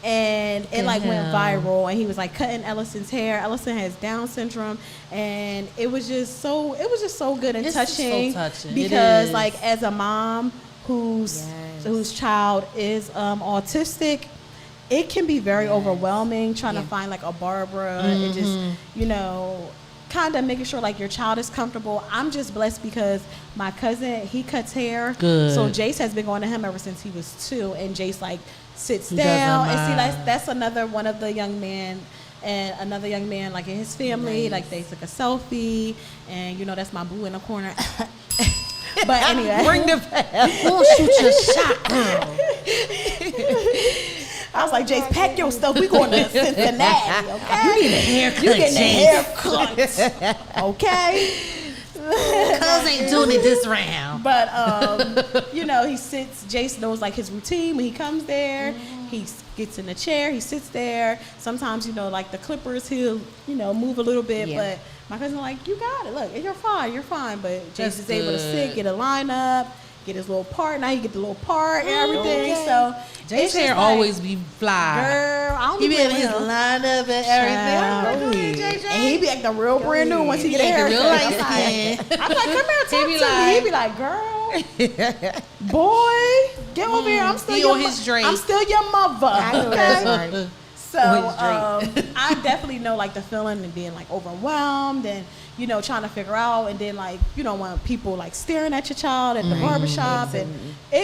and it went viral, and he was like cutting Ellison's hair. Ellison has Down syndrome, and it was just so good and It's so touching touching. It because is. like as a mom whose child is autistic, it can be very overwhelming trying to find like a barber and just kind of making sure like your child is comfortable. I'm just blessed because my cousin, he cuts hair. Good. So Jace has been going to him ever since he was 2, and Jace like sits He down doesn't and see mind. that's another one of the young men. And another young man, like in his family, like they took a selfie, and that's my boo in the corner. But anyway, Bring the We'll shoot your shot, girl. I was like, Jace, pack your stuff. We going to Cincinnati, okay? You need a haircut, You getting Jace. a haircut, okay? Cuz ain't doing it this round. But he sits. Jace knows like his routine when he comes there. He gets in the chair. He sits there. Sometimes like the clippers, he'll move a little bit. Yeah. But my cousin like, you got it. Look, you're fine. You're fine. But Jace That's is able to good. sit, get a line up, get his little part. Now you get the little part and everything. Okay. So Jace's it's hair just like, always be fly. girl, I don't He be be in playing his with him. lineup and everything. I'm like, go ahead, JJ. And he be acting real brand new once he get a He acting haircut. real light I'm like, skin. I'm like, come here, talk be to like- me. He be like, girl, boy, get over here. I'm still He your on his Drake. I'm still your mother. I know that's right. So On his I definitely know like the feeling and being like overwhelmed and trying to figure out, and then like when people like staring at your child at the barbershop and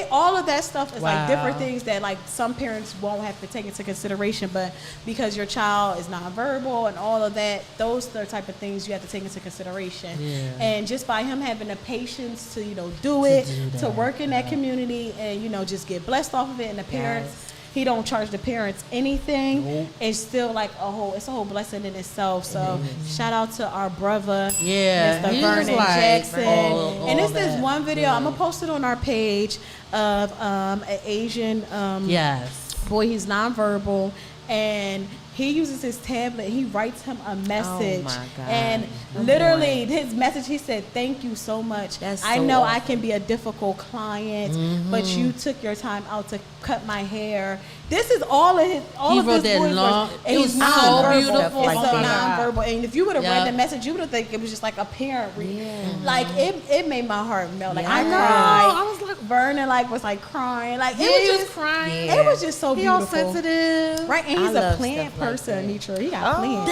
all of that stuff is like different Wow. things that like some parents won't have to take into consideration, but because your child is nonverbal and all of that, those are the type of things you have to take into consideration. Yeah. And just by him having the patience to do it, to work in that community and just get blessed off of it, and the parents. He don't charge the parents anything. It's still like it's a whole blessing in itself. So shout out to our brother, Yeah, Mr. he Vernon was like Jackson. all And it's this that. one video. I'm gonna post it on our page of an Asian Yes. boy. He's nonverbal, and He uses his tablet. He writes him a message, my God. and literally his message. He said, "Thank you so much. That's I so know awesome. I can be a difficult client, but you took your time out to cut my hair." This is all of his. All He of wrote his that voice long- words. it And was he's so nonverbal. beautiful. It's Oh so my God. nonverbal. And if you would have Yeah. read the message, you would have think it was just like a parent read. Yeah. Like it made my heart melt. Like I Yeah. cried. I was like, Vernon was like crying. Like yeah, it he was was just crying. It was just so He all beautiful. sensitive. Right, and I he's a love plant stuff like person, that. Nitra. He got plants.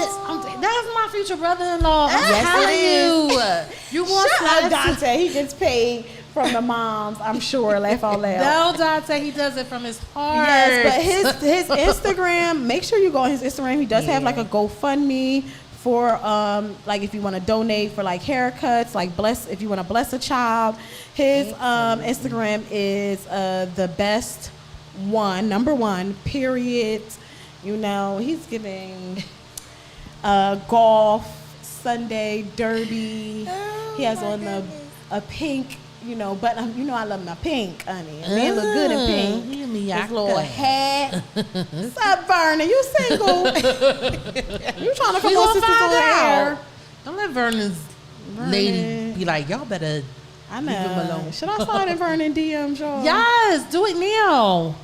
That's my future brother-in-law. I'm Yes, telling it you. You want Shut up, slides? Dante. He gets paid from the moms, I'm sure. Laugh out loud. No, Dante, he does it from his heart. Yes, but his Instagram, make sure you go on his Instagram. He does have like a GoFundMe for like if you want to donate for like haircuts, like if you want to bless a child. His Instagram is the best one, number one, period. You know, he's giving golf, Sunday, derby. He has on a pink, you know, but you know I love my pink, honey. A man look good in pink. His little hat. What's up, Vernon? You single? You trying to come We on gonna Sistas find On Air? out. Don't let Vernon's lady be like, y'all better I leave him know. alone. Should I slide in Vernon DMs, y'all? Yes, do it now.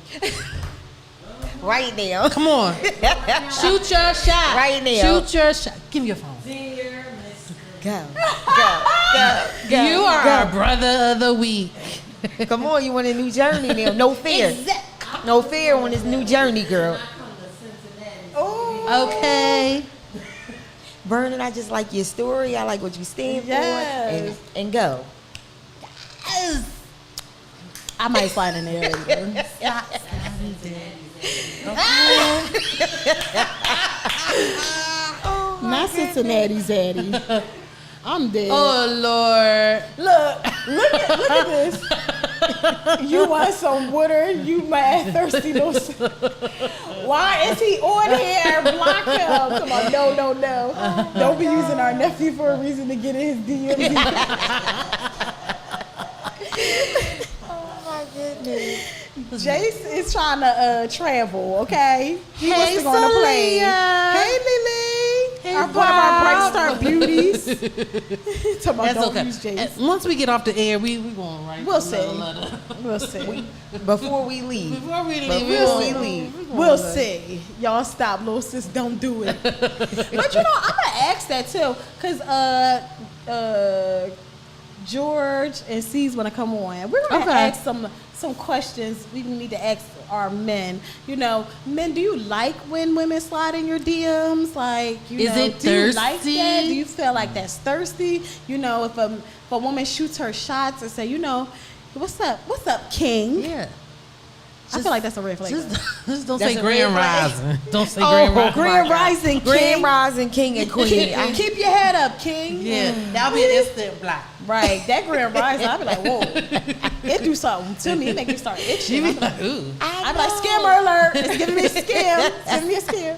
Right now. Come on. Shoot your shot. Right now. Shoot your shot. Give me your phone. Go. Go. You are our brother of the week. Come on, you on a new journey now. No fear. No fear on this new journey, girl. Okay. Vernon, I just like your story. I like what you stand Yes. for. And go. I might slide in there later. Not Cincinnati Zaddy. I'm dead. Oh, Lord. Look at this. You want some water? You mad thirsty? Why is he on here? Block him. Come on, no. Don't be using our nephew for a reason to get in his DMs. Oh my goodness. Jace is trying to travel, okay? He wants Hey, to go on a plane. Celia. Hey, Lily. Hey, One of our Bright Bob. Star beauties. Talking about That's don't okay. use Jace. Once we get off the air, we going right. We'll to another see. letter. We'll see. Before we leave. Before we leave, Before we leave. We'll see. Y'all stop, little sis. Don't do it. But you know, I'm gonna ask that too, cause George and C's wanna come on. We're gonna ask some questions. We need to ask our men. You know, men, do you like when women slide in your DMs? Like, you Is know, it do you like thirsty? that? Do you feel like that's thirsty? You know, if a woman shoots her shots and say, you know, what's up, King? Yeah. I feel like that's a red flag. Just don't That's say a Grand red flag. Rising. Don't say Grand Rising. Grand Rising, King. Grand Rising King and Queen. Keep your head up, King. Yeah, that'll be an instant block. Right, that Grand Rising, I'll be like, whoa. It do something to me. It make me start itching. She be like, ooh. I'll be like, scammer alert. It's giving me a scam. Send me a scam.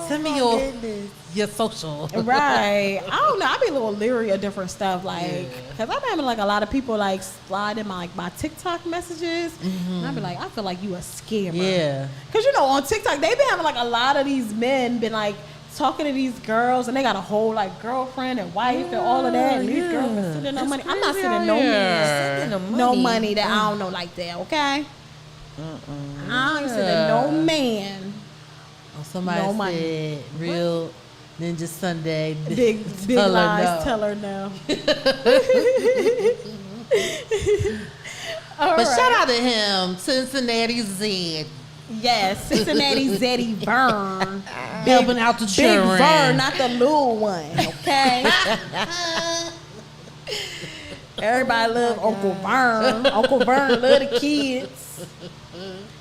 Send me your social. Right. I don't know. I be a little leery of different stuff, like, because I'm having like a lot of people like slide in my TikTok messages, and I be like, I feel like you a scammer. Yeah. Because you know on TikTok they been having like a lot of these men been like talking to these girls, and they got a whole like girlfriend and wife and all of that, and these girls been sending no money. I'm not crazy sending out no here. man no money that I don't know like that. Okay. I ain't sending no man. Oh, somebody No money. said real Ninja Sunday. Big Tell her lies. no. Tell her no. But shout out to him, Cincinnati Zed. Yes, Cincinnati Zeddy Vern. Helping out the Big children. Vern, not the little one, okay? Everybody love Uncle Vern. Uncle Vern love the kids.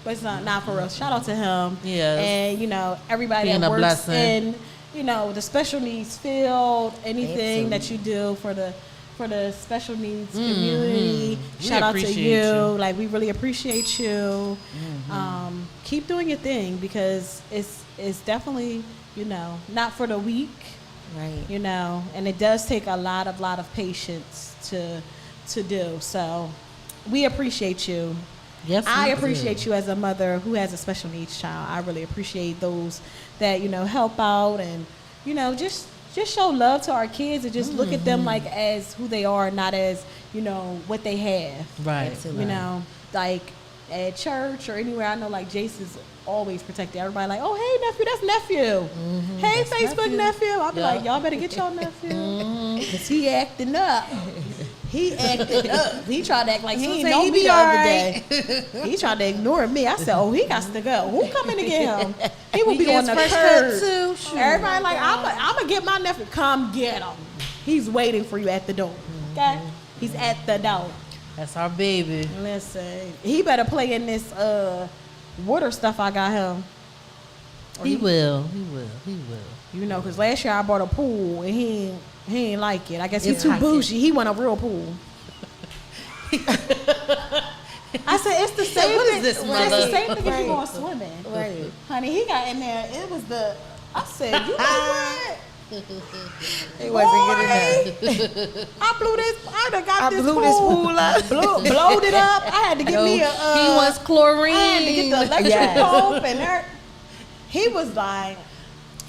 But it's not for real. Shout out to him. Yes. And, you know, everybody Being that a works blessing. in, you know, the special needs field, anything that you do for the special needs community. We Shout out to appreciate you. you. Like, we really appreciate you. Keep doing your thing, because it's definitely, you know, not for the weak. Right. You know, and it does take a lot of patience to do. So we appreciate you. Yes, I we appreciate do. you as a mother who has a special needs child. I really appreciate those that, help out and, just show love to our kids and just look at them like as who they are, not as, what they have. Right. Like at church or anywhere, I know like Jace is always protected. Everybody like, oh, hey, nephew, that's nephew. Hey, That's Facebook nephew. I'll be like, y'all better get your nephew. Because he acting up. He acted up. He tried to act like he ain't know me the other day. He tried to ignore me. I said, oh, he got to go. Who coming to get him? He will be on the curb. too. Sure. Everybody like, I'm going to get my nephew. Come get him. He's waiting for you at the door. Okay? He's at the door. That's our baby. Listen, he better play in this water stuff I got him. He will. Because last year I bought a pool and he ain't like it. I guess he's It's too like bougie. He want a real pool. I said it's the same. what is thing. this, It's mother? the same thing if you going swimming. Right. Honey, he got in there. It was the. I said, you know what? It wasn't good enough. I blew this. I done got I this blew pool. this pool up. Blowed it up. I had to get me a. he wants chlorine. I had to get the electric Yes. pump and her. He was like,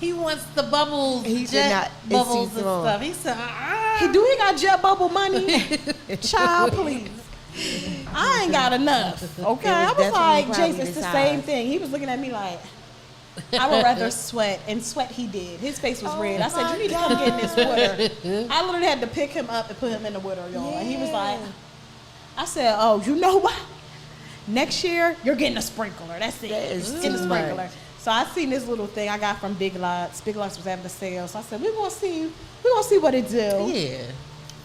He wants the bubbles, He did jet not- it's bubbles too and small. stuff. He said, he got jet bubble money. Child, please. I ain't got enough. Okay, I was definitely like, probably Jason, it's the the same size. thing. He was looking at me like, I would rather sweat, and sweat he did. His face was red. I said, you need to come get in this water. I literally had to pick him up and put him in the water, y'all. And he was like, I said, oh, you know what? Next year, you're getting a sprinkler. That's it. That is Just get a too sprinkler. much. So I seen this little thing I got from Big Lots. Big Lots was having a sale. So I said, we're gonna see what it do. yeah.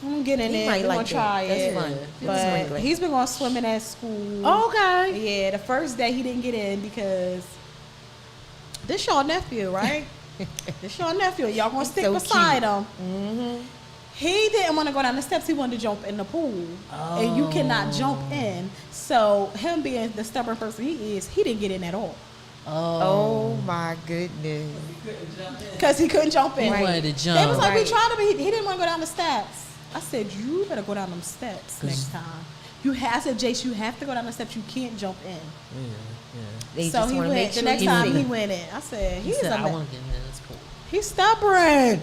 I'm gonna get in He there. might We're like gonna try that. it. That's fun. But Sprinkler. he's been going swimming at school. Okay. Yeah, the first day he didn't get in because this your nephew, right? This your nephew. Y'all gonna stick so beside cute. him. Mm-hmm. He didn't want to go down the steps. He wanted to jump in the pool, and you cannot jump in. So him being the stubborn person he is, he didn't get in at all Oh my goodness. because he couldn't jump in. He wanted to jump. They was like, Right. we tried to, but he didn't want to go down the steps. I said, you better go down them steps next time. I said, Jace, you have to go down the steps. You can't jump in. They So just he want to went. make The sure next he's time he safe. went in, I said, He he's said, a I man. want to get in this pool. He's stubborn.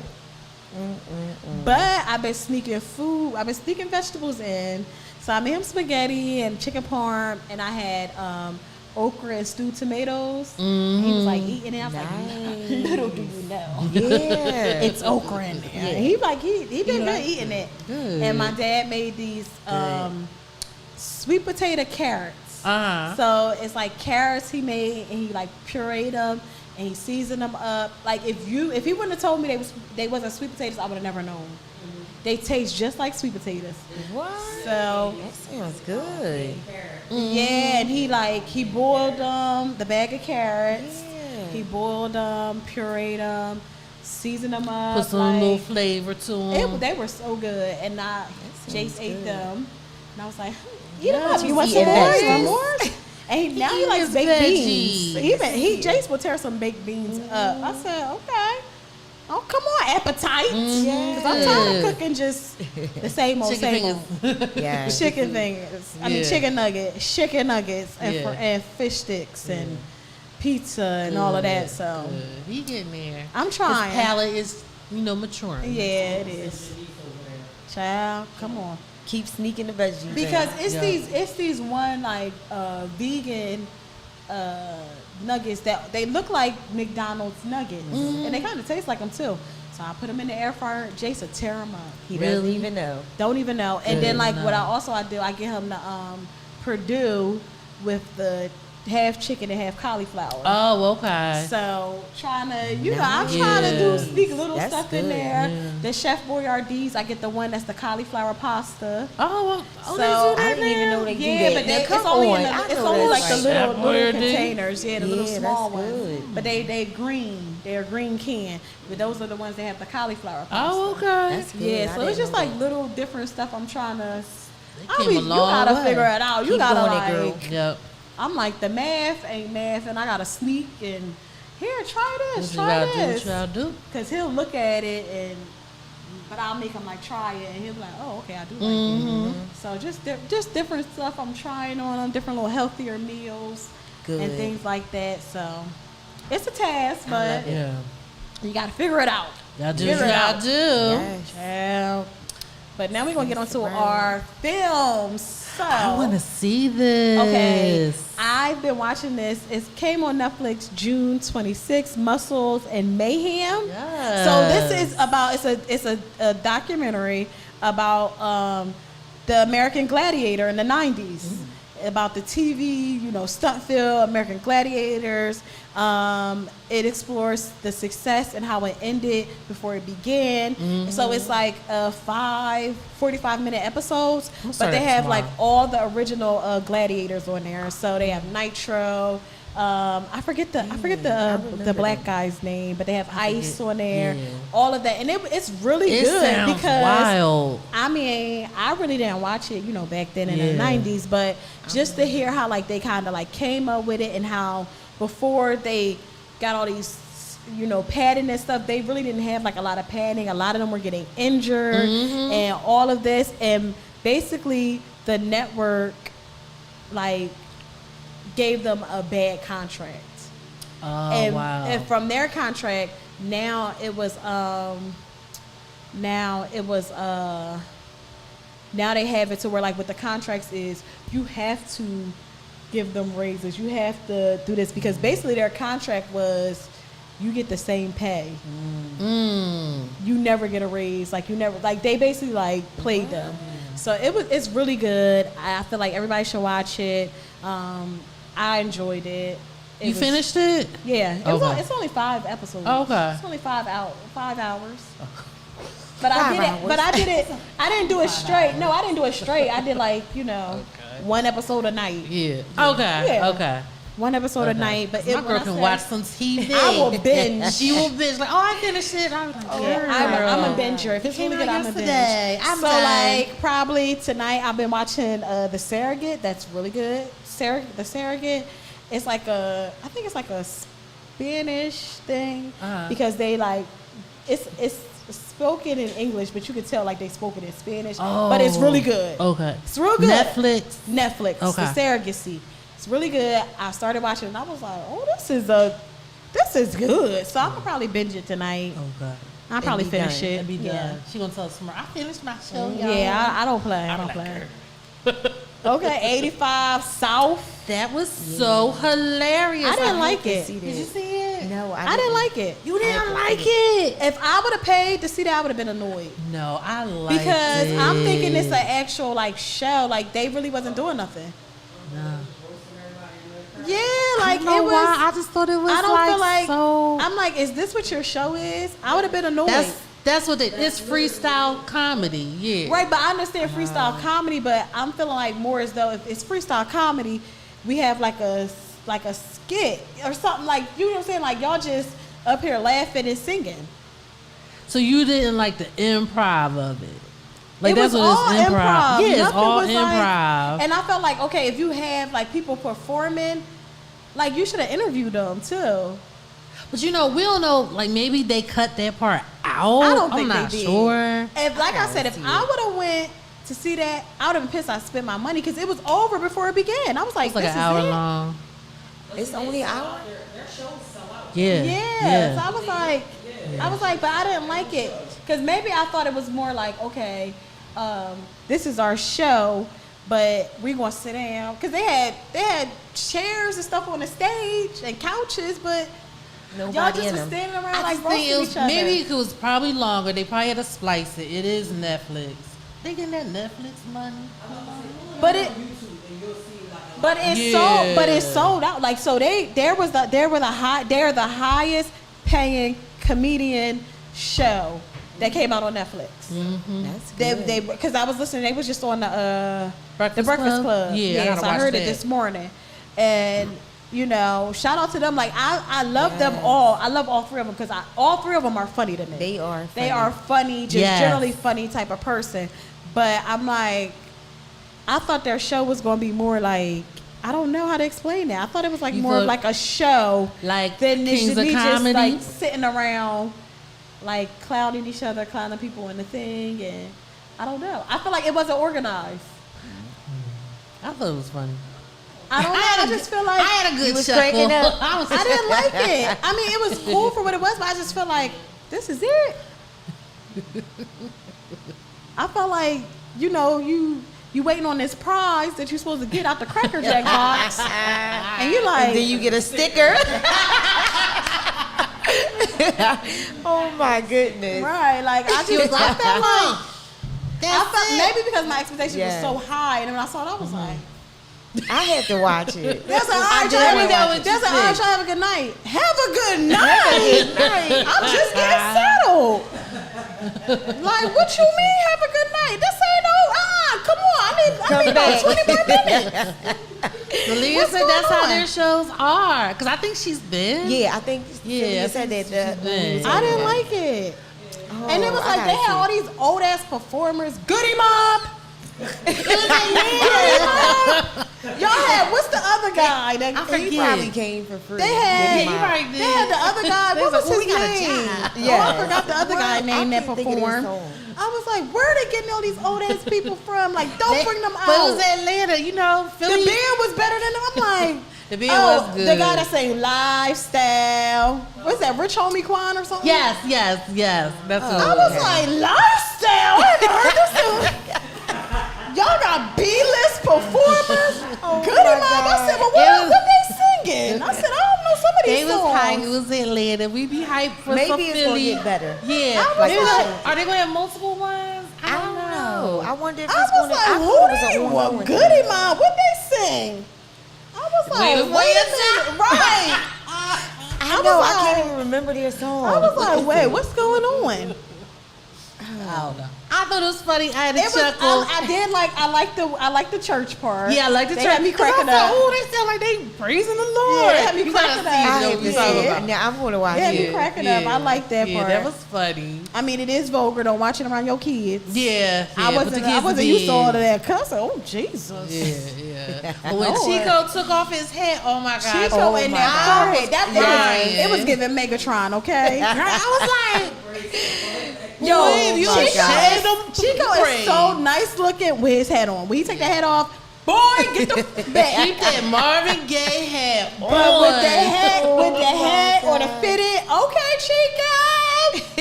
But I've been sneaking food. I've been sneaking vegetables in. So I made him spaghetti and chicken parm, and I had okra and stewed tomatoes. And he was like eating it. I was like, little do you know, Yeah. it's okra in there. And he been good eating it. Good. And my dad made these sweet potato carrots. Uh-huh. So it's like carrots he made, and he like pureed them, and he seasoned them up. Like if he wouldn't have told me they wasn't sweet potatoes, I would have never known. They taste just like sweet potatoes. What? So That sounds good. yeah, and he boiled the bag of carrots. Yeah. He boiled them, pureed them, seasoned them up. Put some like, little flavor to them. they were so good, and Jace ate good. them, and I was like, eat them Yeah, up. You he's want some eating more? veggies. Some more? And now he likes eats baked beans. veggies. Jace will tear some baked beans up. I said, okay. Oh, come on, appetite. Because I'm tired of cooking just the same old, Chicken same fingers. old. Yeah. Chicken fingers. I mean, Yeah. chicken nuggets, and, Yeah. and fish sticks, and pizza, and all of that. So Good. He getting there. I'm trying. His palate is, maturing. Yeah, it is. Child, come on. Keep sneaking the veggies. Because in. it's these one like vegan nuggets that they look like McDonald's nuggets, and they kind of taste like them too. So I put them in the air fryer. Jason tear them up. He doesn't Really? even know. Don't even know. And then Good like what enough. I do, I get him the Purdue with the half chicken and half cauliflower. Oh, okay. So trying to, I'm trying to do sneak little That's stuff in good. there. Yeah. The Chef Boyardee's, I get the one that's the cauliflower pasta. Oh, So, they do that I didn't even know they do Yeah, that. but Now, it's come only, on. in I the, it's know only like that's the right. little Boyardee. containers, the little Yeah, small that's ones. good. But they green. They're green can. But those are the ones that have the cauliflower pasta. Oh, okay. That's good. Yeah, I so it's didn't just know like Oh. that. little different stuff I'm trying to. came a you long gotta way. figure it out. You Keep gotta doing it, girl. like. Yep. I'm like the math ain't math, and I gotta sneak and here try this, What you try gotta do, this. what you gotta do. Cause he'll look at it but I'll make him like try it, and he'll be like, oh, okay, I do like Mm-hmm. it. So just different stuff I'm trying on them, different little healthier meals and things like that. So it's a task, but you got to figure it out. Y'all do. Y'all do. Yes. Yeah. But now we're going to get on to our films. So, I want to see this. Okay. I've been watching this. It came on Netflix June 26th, Muscles and Mayhem. Yes. So this is about, it's a documentary about the American Gladiator in the 90s. About the TV, stunt film, American Gladiators. It explores the success and how it ended before it began. So it's like 5 45-minute episodes, but they have like all the original gladiators on there. So they have Nitro. I forget the black guy's name, but they have Ice on there. Yeah. All of that, and it's really good because wild. I mean, I really didn't watch it, back then in the 90s, but just to hear how like they kind of like came up with it and how before they got all these padding and stuff, they really didn't have like a lot of padding. A lot of them were getting injured and all of this, and basically the network like gave them a bad contract. And from their contract, now they have it to where like what the contracts is, you have to give them raises. You have to do this because basically their contract was you get the same pay. You never get a raise. Like they basically like played them. So it's really good. I feel like everybody should watch it. I enjoyed it. You finished it? Yeah. It's only 5 episodes. Oh, okay. It's only 5 hours. But I did it. I didn't do it straight. No, I didn't do it straight. I did like, one episode a night. Yeah. Okay. Yeah. Okay. One episode a night. But my girl can watch some TV. I will binge. She will binge. Like, I finished it. I was like, I'm a binger. If it's really good, I'm a binge. Like probably tonight I've been watching The Surrogate. That's really good. The Surrogate. It's like I think it's like a Spanish thing because they like it's spoken in English, but you could tell like they spoke it in Spanish. But it's really good. Okay. It's real good. Netflix. The Okay. Surrogacy. It's really good. I started watching it and I was like, this is good. So I'm gonna probably binge it tonight. Okay. I'll probably finish it. It'll be done. She gonna tell us tomorrow. I finished my show, y'all. Yeah, I don't play. I don't play. Okay, 85 South. That was so hilarious. I didn't like it. Did you see it? No, I didn't like it. You didn't like it? If I would have paid to see that, I would have been annoyed. No, I liked it. Because I'm thinking it's an actual like show. Like they really wasn't doing nothing. No. Yeah, like I don't know it was. Why. I just thought it was. I don't feel like. So. I'm like, is this what your show is? I would have been annoyed. That's what it's freestyle comedy. Yeah. Right, but I understand freestyle comedy, but I'm feeling like more as though if it's freestyle comedy, we have like a skit or something like, you know what I'm saying? Like y'all just up here laughing and singing. So you didn't like the improv of it? Like it was all improv. Yeah, it's Nothing all was improv. Like, and I felt like, okay, if you have like people performing, like you should have interviewed them too. But we don't know. Like maybe they cut that part out. I don't think I'm not they did. sure. If like I said, if I would have went to see that, I would have been pissed. I spent my money because it was over before it began. I was like, It's like this an is hour it? long. It's only an hour. Yeah. Yeah. So I was like, but I didn't like it because maybe I thought it was more like, okay, this is our show, but we gonna sit down because they had chairs and stuff on the stage and couches, but Nobody y'all just in was them. standing around I like just think roasting each other. maybe it was probably longer. They probably had to splice it. It is Netflix. They getting that Netflix money. But it's sold out. Like so, they're the highest paying comedian show that came out on Netflix. Mm-hmm. That's good. Because I was listening, they was just on the Breakfast Breakfast Club. Yeah, so I heard it this morning, and shout out to them. Like I love them all. I love all 3 of them because all 3 of them are funny to me. They are. They are funny, just generally funny type of person. But I'm like, I thought their show was gonna be more like, I don't know how to explain that. I thought it was like more of like a show, like than Kings just of me Comedy? just like sitting around, like clowning each other, clowning people in the thing, and I don't know. I feel like it wasn't organized. I thought it was funny. I don't know. I just feel like I had a good You was chuckle. cracking up. I didn't like it. I mean, it was cool for what it was, but I just feel like this is it. I felt like, you know, you waiting on this prize that you're supposed to get out the Cracker Jack box, and you like, And then you get a sticker. Oh my goodness. right? Like I felt maybe because my expectation Yeah. was so high, and then when I saw it, I was like, I had to watch it. "There's an I art did y'all watch it. there's an art y'all have a good night. Have a good night. I'm just getting settled. Like, what you mean? Have a good night? This ain't no. Come on. I need about 20 more minutes. Leah What's said that's going how on? their shows are. Because I think she's been. Yeah, I think Yeah, you I said think that. she's been. I didn't like it. Oh, And it was like they had all these old ass performers. Goody Mob. Y'all had, what's the other guy? That, He probably came for free. They had, Yeah, you right they had the other guy. What was his name? Yeah. Oh, I forgot the other guy name that can't think of this performed. song. I was like, where are they getting all these old ass people from? Like, don't bring them out. But it was Atlanta, you know. The Philly. band was better than them. I'm like, The band oh, was good. the guy that sang Lifestyle. What's that? Rich Homie Quan or something? Yes. That's what I was like, Lifestyle? I never heard this song. Y'all got B-list performers? Goody Mob. I said, well, what they singing? I said, I don't know some of They these was hyped. It songs. was Atlanta. We be hyped for Maybe some it's Philly. gonna get better. Yeah. I was They like- gonna- are they going to have multiple ones? I don't know. I wonder if I it's was going to. like, I who thought it was they an were? ongoing Goody Mob. What they sing? I was like, Wait a wait a minute. Right. I know. was I can't like- even remember their song. I was like, wait, what's going on? I don't know. I thought it was funny. I had a It was, chuckle. I like the church part. Yeah, I like the They church. had me cracking I was like, up. oh, they sound like they praising the Lord. Yeah, they had me You gotta cracking see up. it, I though. haven't You seen talking it. about- Now I'm going to watch They had it. me cracking up. I like that Yeah, part. that was funny. I mean, it is vulgar. Don't watch it around your kids. Yeah, I but the wasn't kids used to all of did. that cussing. Oh Jesus. Yeah. But when Lord. Chico took off his hat, oh my God. Chico Oh in my that God. forehead. It was giving Megatron, okay? I was like, Yo, Boy, you Chico, shade them Chico is brains. so nice looking with his hat on. When he take that hat off, boy, get the back. keep that Marvin Gaye hat on. But with the hat or the fitted, okay, Chico.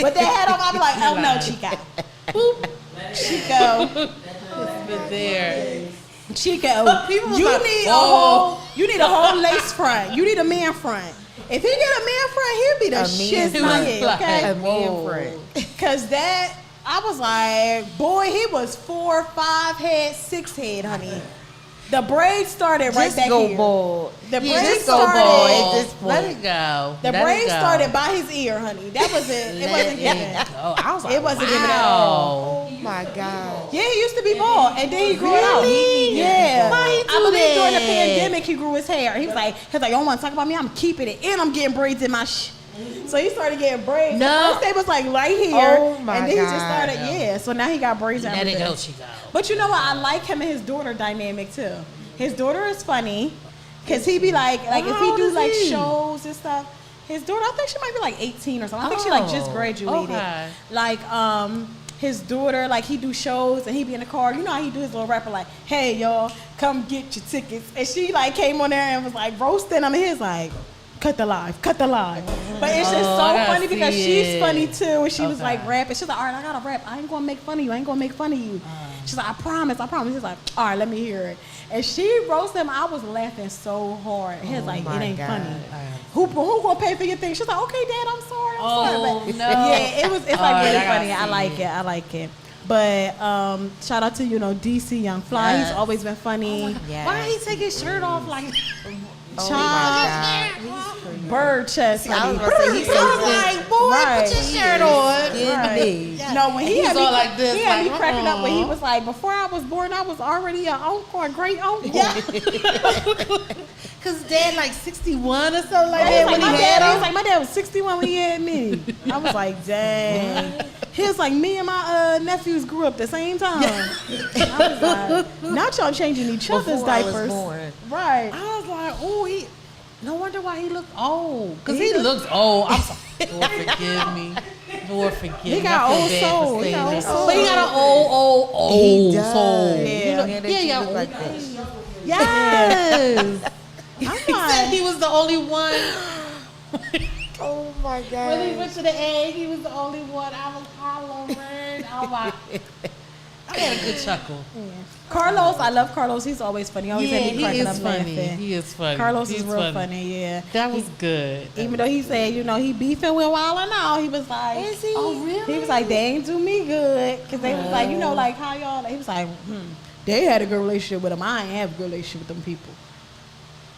With that hat on, I'll be like, oh no, Chico. Boop. Chico. But there. Chico, People was you like, need whoa. you need a whole lace front. You need a man front. If he get a man front, he'll be the shit in my front. head, A okay? man friend. Cause that I was like, boy, he was 4, 5 head, 6 head, honey. The braids started right Just back go here. bald. The Yeah, braids just go started. bald. at this point. Let it go. The Let it braids go. started by his ear, honey. That was it. It Let wasn't giving. it go. I was like, It wasn't giving at wow. all. Oh my God. Yeah, he used to be bald, and then he grew it out. Really? Yeah. Why he I do believe during the that? pandemic he grew his hair. He was like, you don't want to talk about me. I'm keeping it, and I'm getting braids in my So he started getting braids. No. The first day was like right here, Oh, my and then he just God. started. Yeah. So now he got braids Let it everywhere. go, Chico. But you know what? I like him and his daughter dynamic too. His daughter is funny, cause he be like if How he old do is like he? shows and stuff. His daughter, I think she might be like 18 or something. I think she like just Oh, graduated. okay. Like his daughter, like he do shows and he be in the car. You know how he do his little rapper like, hey y'all, come get your tickets. And she like came on there and was like roasting him, and he's like, cut the live. But it's just so I gotta funny because see she's it. funny too. And she was Okay. like rapping. She's like, all right, I gotta rap. I ain't gonna make fun of you. She's like, I promise. He's like, all right, let me hear it. And she roasted him. I was laughing so hard. He's like, it my ain't God. funny. Who gonna pay for your thing? She's like, okay, Dad, I'm sorry. Oh, But no. yeah, it's like All right, really I gotta funny. I see like it. But shout out to DC Young Fly. Yes. He's always been funny. Yes. Why he take his shirt off like Oh Child, my God. bird chest, I honey. was gonna say, he's so like, boy, Right. put your shirt on. Skinny. No, when he He's had me, all like this, he had like, me cracking up when he was like, before I was born, I was already an uncle, a great uncle. Cause dad like 61 or something like He that was when like, he had him. my dad was 61 when he had me. I was like, dang. He was like, me and my nephews grew up the same time. I was like, not y'all changing each other's Before I was diapers. born. Right. I was like, oh, no wonder why he looked old. Cause He he looks old. I'm sorry. Lord forgive me. Lord forgive me. He got I feel old bad for soul. He saying got that. old soul. But he got an old He soul. does. Yeah. Yeah, Yeah, you yeah, look old like that. Yes. He said he was the only one. Oh my God. When he went to the egg, he was the only one. I was hollering. Oh my. I had a good chuckle. Yeah. Carlos, I love Carlos. He's always funny. He always had me cracking up funny. laughing. He is funny. Carlos He's is real funny. Yeah. That was good. Even though he said, he beefing with Wild and all, he was like, Is he? Oh, really? He was like, they ain't do me good. Because they was like, like how y'all, he was like, they had a good relationship with him. I ain't have a good relationship with them people.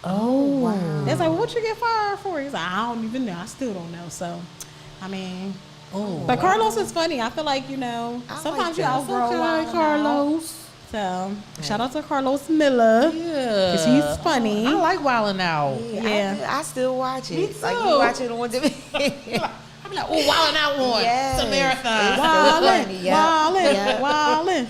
Oh, wow. That's like, well, what you get fired for? He's like, I don't even know. I still don't know. So, I mean, but Carlos is funny. I feel like, sometimes you outgrow Wild Carlos. So, shout out to Carlos Miller. Yeah. Because he's funny. I like Wildin' Out. Yeah. I still watch it. Me too. Like you watch it on the I'm like, oh, Wildin' Out won. Yes. It's a marathon. Wildin'.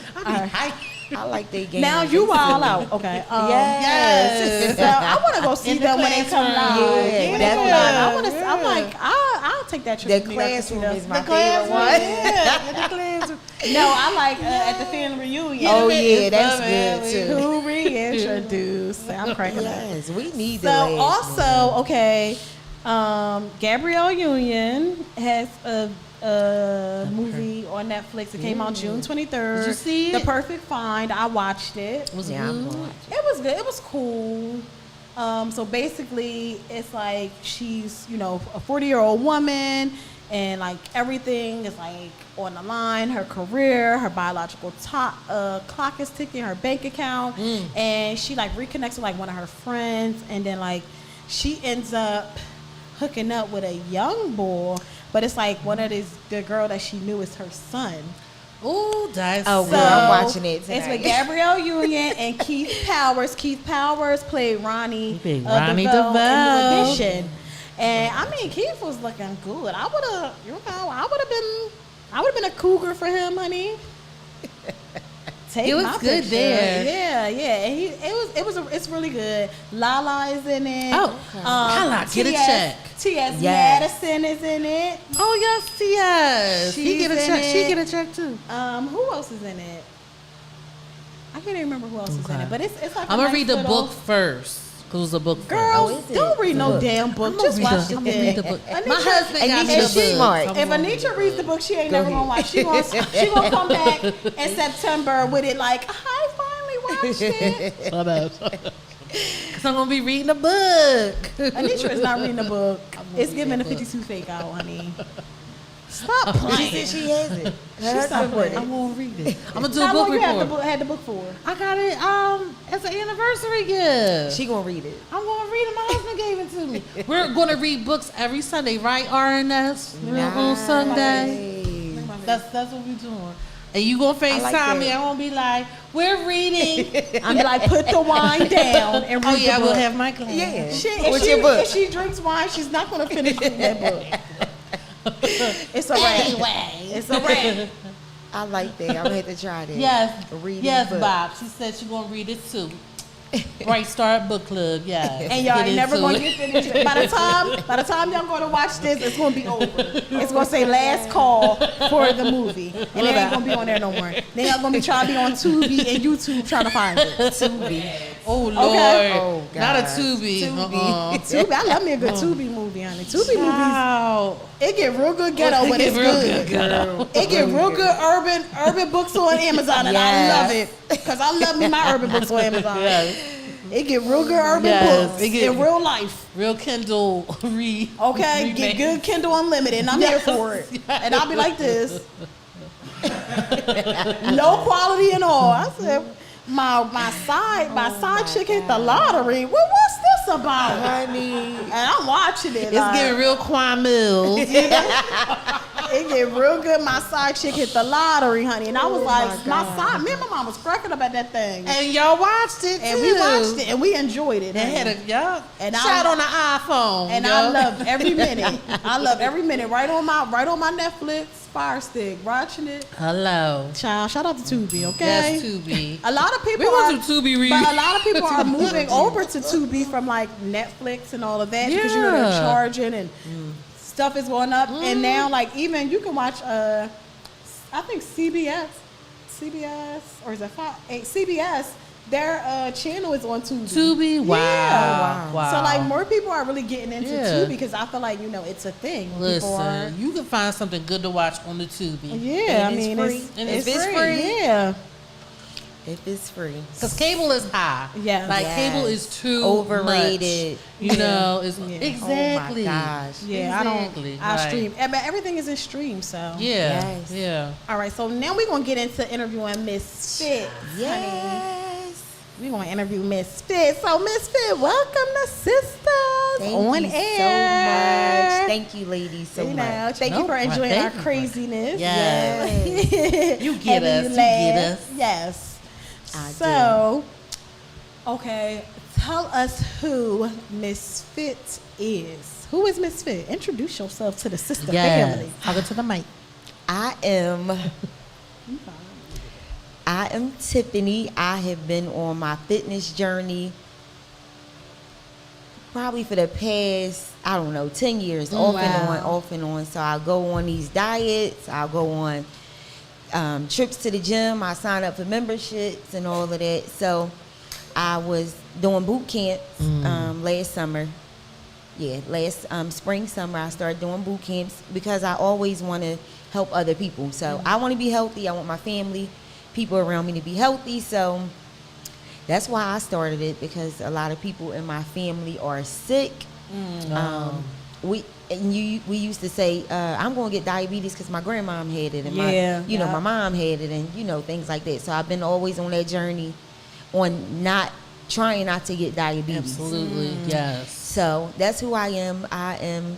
I like they game. Now you wild out. Okay. Yes. So I want to go see them when they come live. Yeah, definitely. definitely. I'm like, I'll take that trip The to New York to see classroom them. is my favorite one. The classroom. No, I like at the family reunion. Oh yeah, that's good too. Who reintroduced? I'm cracking up. Yes, we need the So last also, okay, Gabrielle Union has a movie on Netflix. It came out June 23rd. Did you see it? The Perfect Find. I watched it. Was Yeah, I'm good? gonna watch it. It was good. It was cool. So basically, it's like she's, a 40-year-old woman, and like everything is like on the line. Her career, her biological clock is ticking, her bank account, and she like reconnects with like one of her friends, and then like she ends up hooking up with a young boy, but it's like one of the girl that she knew is her son. Ooh, that's Oh, So, girl, I'm watching it tonight. It's with Gabrielle Union and Keith Powers. Keith Powers played Ronnie, Ronnie DeVoe in DeVoe. New Edition. And I mean, Keith was looking good. I would have been a cougar for him, honey. Take It was my good picture. there. Yeah. And it's really good. Lala is in it. Oh, Lala, get a check. T.S. Yes. Madison is in it. Oh yes. He She's get a in check. She it. get a check too. Who else is in it? I can't even remember who else is in it, but it's like I'm a gonna nice read the little- book first. Cause it's a book Girl, first. don't read no damn book. Just watch the I'm gonna read the thing. book. Anitra- My husband got me Anitra the she's book. smart. I'm If gonna Anitra reads the book, she ain't Go never ahead. gonna watch. She gonna come back in September with it like, I finally watched it. Shut up. Cause I'm gonna be reading a book. Anitra is not reading the book. It's giving the 52 fake out, honey. Stop She playing. said she has it. She stopped playing. I'm gonna read it. I'm gonna do How a book long you report. had the book for? I got it as an anniversary gift. She gonna read it. I'm gonna read it. My husband gave it to me. We're gonna read books every Sunday, right? RNS on Sunday. That's what we're doing. And you gonna FaceTime like me? that. I'm gonna be like, we're reading. I'm be like, put the wine down and read Oh yeah, the we'll book. have my glass. Yeah. If she drinks wine, she's not gonna finish reading that book. It's a wrap. It's a wrap. I like that. I'm gonna have to try that. Yes, Reading yes, book. Bob. She said she's gonna read it too. Bright Start Book Club, yes. And y'all Get ain't never into gonna it. get finished. By the time y'all gonna watch this, it's gonna be over. It's gonna say last call for the movie, and it ain't gonna be on there no more. Then y'all gonna be trying to be on Tubi and YouTube trying to find it. Tubi. Oh Lord, Oh, not a God. Tubi. Tubi. Tubi, I love me a good Tubi movie, honey. Tubi movies, Wow. it get real good ghetto when it's good. Girl. It get real good urban books on Amazon, and I love it because I love me my urban books on Amazon. Yes. It get real good urban Yes, books it get- in real life. Real Kindle read. Okay, remake. get good Kindle Unlimited, and I'm here for it. And I'll be like this, no quality and all. I said, my side chick hit the lottery. Well, what's this about? Honey. And I'm watching it. It's like, getting real Quan Mills. it get real good. My side chick hit the lottery, honey, and I was like, my my side. Me and my mom was cracking up at that thing, And y'all watched it and too. we watched it, and we enjoyed it. They had honey. a y'all And shot I- on the iPhone. And yo. I love every minute. I love every minute. Right on my Netflix Fire Stick, watching it. Hello. Child, shout out to Tubi, okay? That's Tubi. A lot of people We are, want some Tubi read. but a lot of people are moving over to Tubi from like Netflix and all of that because they're Yeah. charging and stuff is going up. And now like even you can watch I think CBS or is it CBS their channel is on Tubi. Tubi? Wow. Yeah. Wow. So like more people are really getting into Yeah. Tubi because I feel like it's a thing. People are, Listen, you can find something good to watch on the Tubi. yeah, And I mean it's free. And it's it's free. free. Yeah. If it's free. Because cable is high. Yes. Like Yes. cable is too Overrated. much. You know, it's Yeah. exactly. Oh my gosh. Yeah, Exactly. I Right. stream. But everything is in stream, so. Yeah. Yes. Yeah. All right, so now we're going to get into interviewing Miss Fit. Yes. We're going to interview Miss Fit. So, Miss Fit, welcome to Sisters Thank On you Air. so much. Thank you, ladies, so You know, much. thank you No, for enjoying thank our you for- craziness. Yes. You get Having us, you laugh. get us. Yes. I So, okay, tell us who Miss Fit is. Who is Miss Fit? Introduce yourself to the sister family. Talk it to the mic. I am Tiffany. I have been on my fitness journey probably for the past, 10 years, off and on. So I'll go on these diets. I'll go on trips to the gym. I sign up for memberships and all of that. So I was doing boot camps last summer. Yeah, last spring, summer, I started doing boot camps because I always want to help other people. So I want to be healthy. I want my family, people around me to be healthy. So that's why I started it, because a lot of people in my family are sick. We used to say, I'm going to get diabetes because my grandmom had it, and my mom had it, and things like that. So I've been always on that journey on trying not to get diabetes. Absolutely. Yes. So that's who I am. I am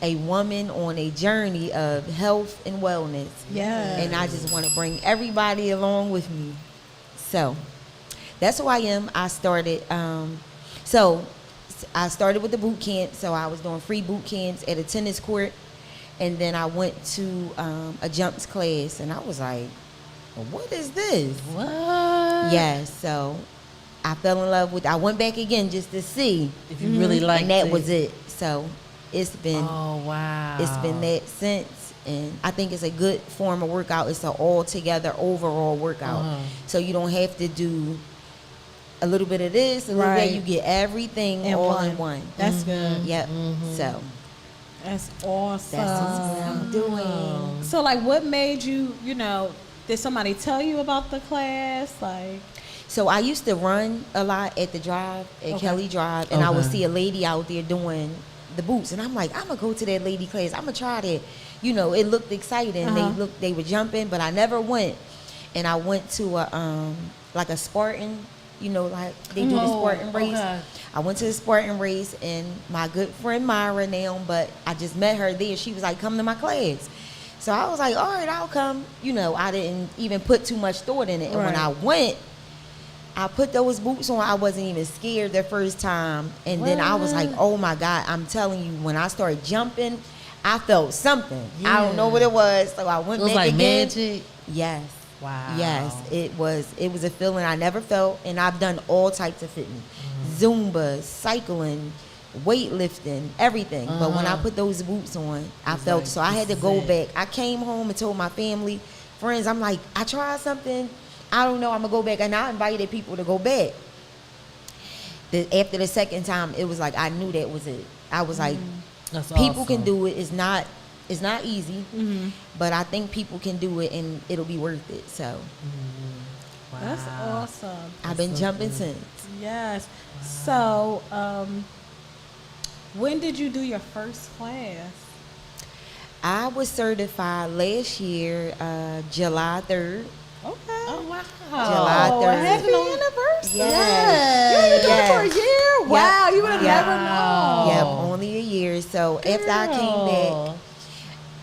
a woman on a journey of health and wellness. Yeah. And I just want to bring everybody along with me. So that's who I am. I started with the boot camp. So I was doing free boot camps at a tennis court. And then I went to a jumps class, and I was like, well, what is this? What? Yes. So I fell in love with it. I went back again just to see If you really like and that was it. So it's been Oh, wow. it's been that since, and I think it's a good form of workout. It's an all-together overall workout. So you don't have to do a little bit of this, a little bit. You get everything In all one. in one. That's good. Yep. So That's awesome. that's what I'm doing. So, like, what made you, did somebody tell you about the class? Like, So I used to run a lot at the drive, at Kelly Drive, and I would see a lady out there doing the boots, and I'm like, I'm gonna go to that lady class. I'm gonna try that. It looked exciting. They were jumping, but I never went. And I went to a Spartan, like they do the Spartan race. Okay. I went to the Spartan race, and my good friend Myra now, but I just met her there. She was like, come to my class. So I was like, all right, I'll come. I didn't even put too much thought in it. And when I went, I put those boots on. I wasn't even scared the first time. And then I was like, oh my God, I'm telling you, when I started jumping, I felt something. I don't know what it was. So I went It was back like again. magic. Yes. Wow. Yes, it was a feeling I never felt, and I've done all types of fitness. Zumba, cycling, weightlifting, everything. But when I put those boots on, I felt like, so I had to this go is it. back. I came home and told my family, friends, I'm like, I tried something. I don't know, I'm gonna go back. And I invited people to go back. After the second time, it was like I knew that was it. I was like, That's people can awesome. do it. It's not easy, but I think people can do it, and it'll be worth it. So Wow. that's awesome. I've been jumping since. Yes. So, when did you do your first class? I was certified last year, July 3rd. Okay. Oh, wow. July 3rd. Happy anniversary. Yes. You only been doing it for a Yes. year? Wow, you would have Yep. never known. Yep, only a year. So after I came back,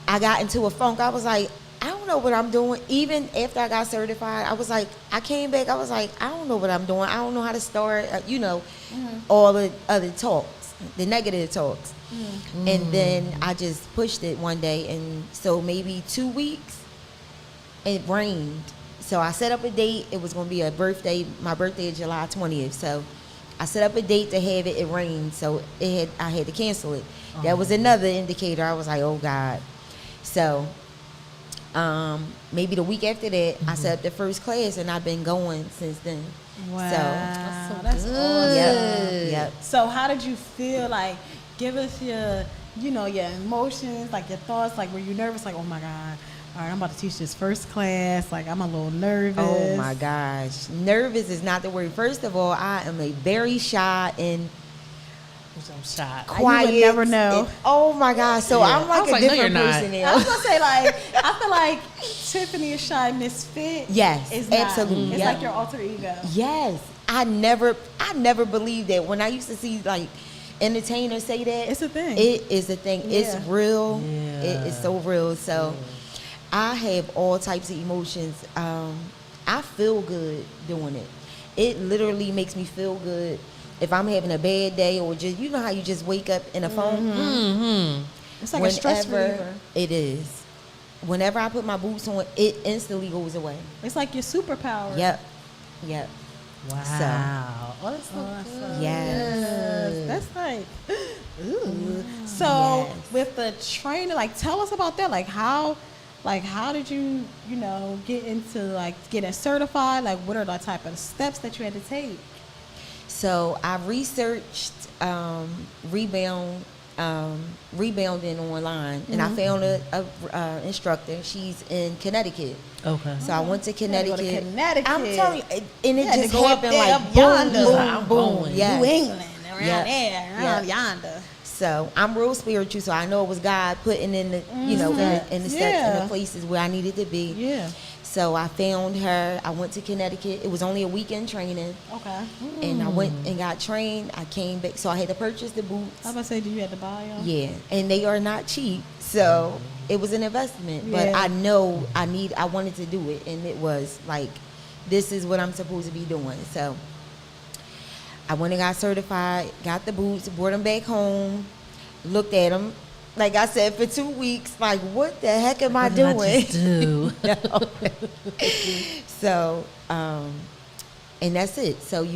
I got into a funk. I was like, I don't know what I'm doing. Even after I got certified, I was like, I came back, I was like, I don't know what I'm doing. I don't know how to start, all the other talks, the negative talks. And then I just pushed it one day. And so maybe 2 weeks, it rained. So I set up a date. It was going to be my birthday is July 20th. So I set up a date to have it. It rained. So I had to cancel it. That was another indicator. I was like, oh God. So Maybe the week after that, I set up the first class, and I've been going since then. Wow, So that's awesome. Yep. So how did you feel? Like, give us your, your emotions, like your thoughts. Like, were you nervous? Like, oh my God, all right, I'm about to teach this first class. Like, I'm a little nervous. Oh my gosh, nervous is not the word. First of all, I am a very shy and I'm shot. quiet. You would never know. And, oh my gosh, so Yeah. I'm I like was a like, no, different you're not. person I now. was gonna say, like, I feel like Tiffany is shy misfit. Yes, is not. absolutely. It's Yeah. like your alter ego. Yes, I never believed that. When I used to see like entertainers say that, It's a thing. It is a thing. Yeah. It's real. Yeah. It is so real. So I have all types of emotions. I feel good doing it. It literally makes me feel good. If I'm having a bad day, or just how you just wake up in a phone. Mm-hmm. It's like a stress reliever. It is. Whenever I put my boots on, it instantly goes away. It's like your superpower. Yep. Wow. Oh, that's so good. Yes. That's like, ooh. So Yes. with the training, like, tell us about that. Like, how did you, get into like getting certified? Like, what are the type of steps that you had to take? So I researched rebounding online, and I found a instructor. She's in Connecticut. Okay. So I went to You had to go Connecticut. to Connecticut. I'm telling you, and it You had to just go up happened there, like up boom, yonder. boom, I'm boom. going. Yes. New England, around Yeah. there, around yonder. So I'm real spiritual, so I know it was God putting in the, in the steps, in the places where I needed to be. Yeah. So I found her. I went to Connecticut. It was only a weekend training, Okay. and I went and got trained. I came back, so I had to purchase the boots. I was about to say, do you have to buy them? Yeah, and they are not cheap, so it was an investment. But Yeah. I know I wanted to do it, and it was like, this is what I'm supposed to be doing. So I went and got certified, got the boots, brought them back home, looked at them. Like I said, for 2 weeks, like, what the heck am I What did I doing? just do? So, and that's it. So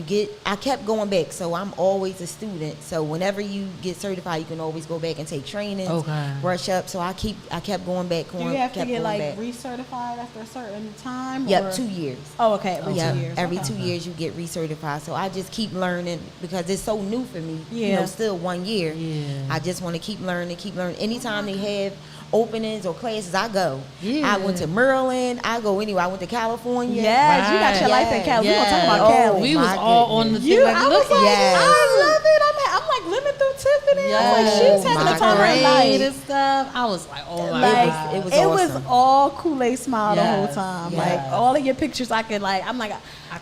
I kept going back. So I'm always a student. So whenever you get certified, you can always go back and take training, Okay. brush up. So I kept going back. Do you have to kept get going like back. recertified after a certain time? Yep, or? 2 years. Oh, okay. Every Yep, 2 years. every Okay. 2 years you get recertified. So I just keep learning because it's so new for me. Yeah. Still 1 year. Yeah. I just want to keep learning. Anytime they have openings or classes, I go. Yeah. I went to Maryland. I go anywhere. I went to California. Yes, you got your Right. life in Cali. We're Yeah. gonna talk about Oh, Cali. We was my all on the goodness. thing. Like, I was look like, at Yes. I love it. I'm like living through Tiffany. I was like, she's having my the time of her parade life. and stuff. I was like, oh my Like, god. It was it was awesome. all Kool-Aid smile the whole Yes, time. yes. Like, all of your pictures, I could like, I'm like, could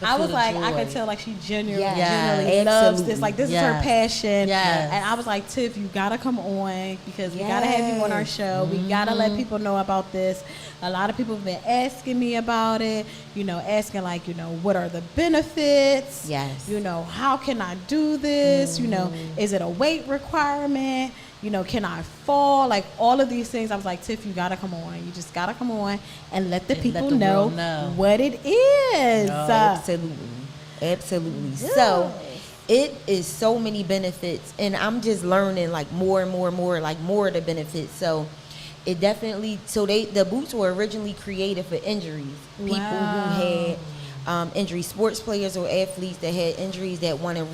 I feel was the like, I joy. could tell like she genuinely Yes. loves this. Absolutely. Like, this is her Yes. passion. Yes. And I was like, Tiff, you gotta come on because we gotta have you on our show. We gotta let people know about this. A lot of people have been asking me about it, asking like, what are the benefits? Yes. How can I do this? Is it a weight requirement? Can I fall? Like, all of these things. I was like, Tiff, you gotta come on. You just gotta come on and let the And people let the know, world know. what it is. Absolutely. So it is so many benefits, and I'm just learning like more and more and more, like more of the benefits. So it definitely. So the boots were originally created for injuries. People who had injuries, sports players or athletes that had injuries that want to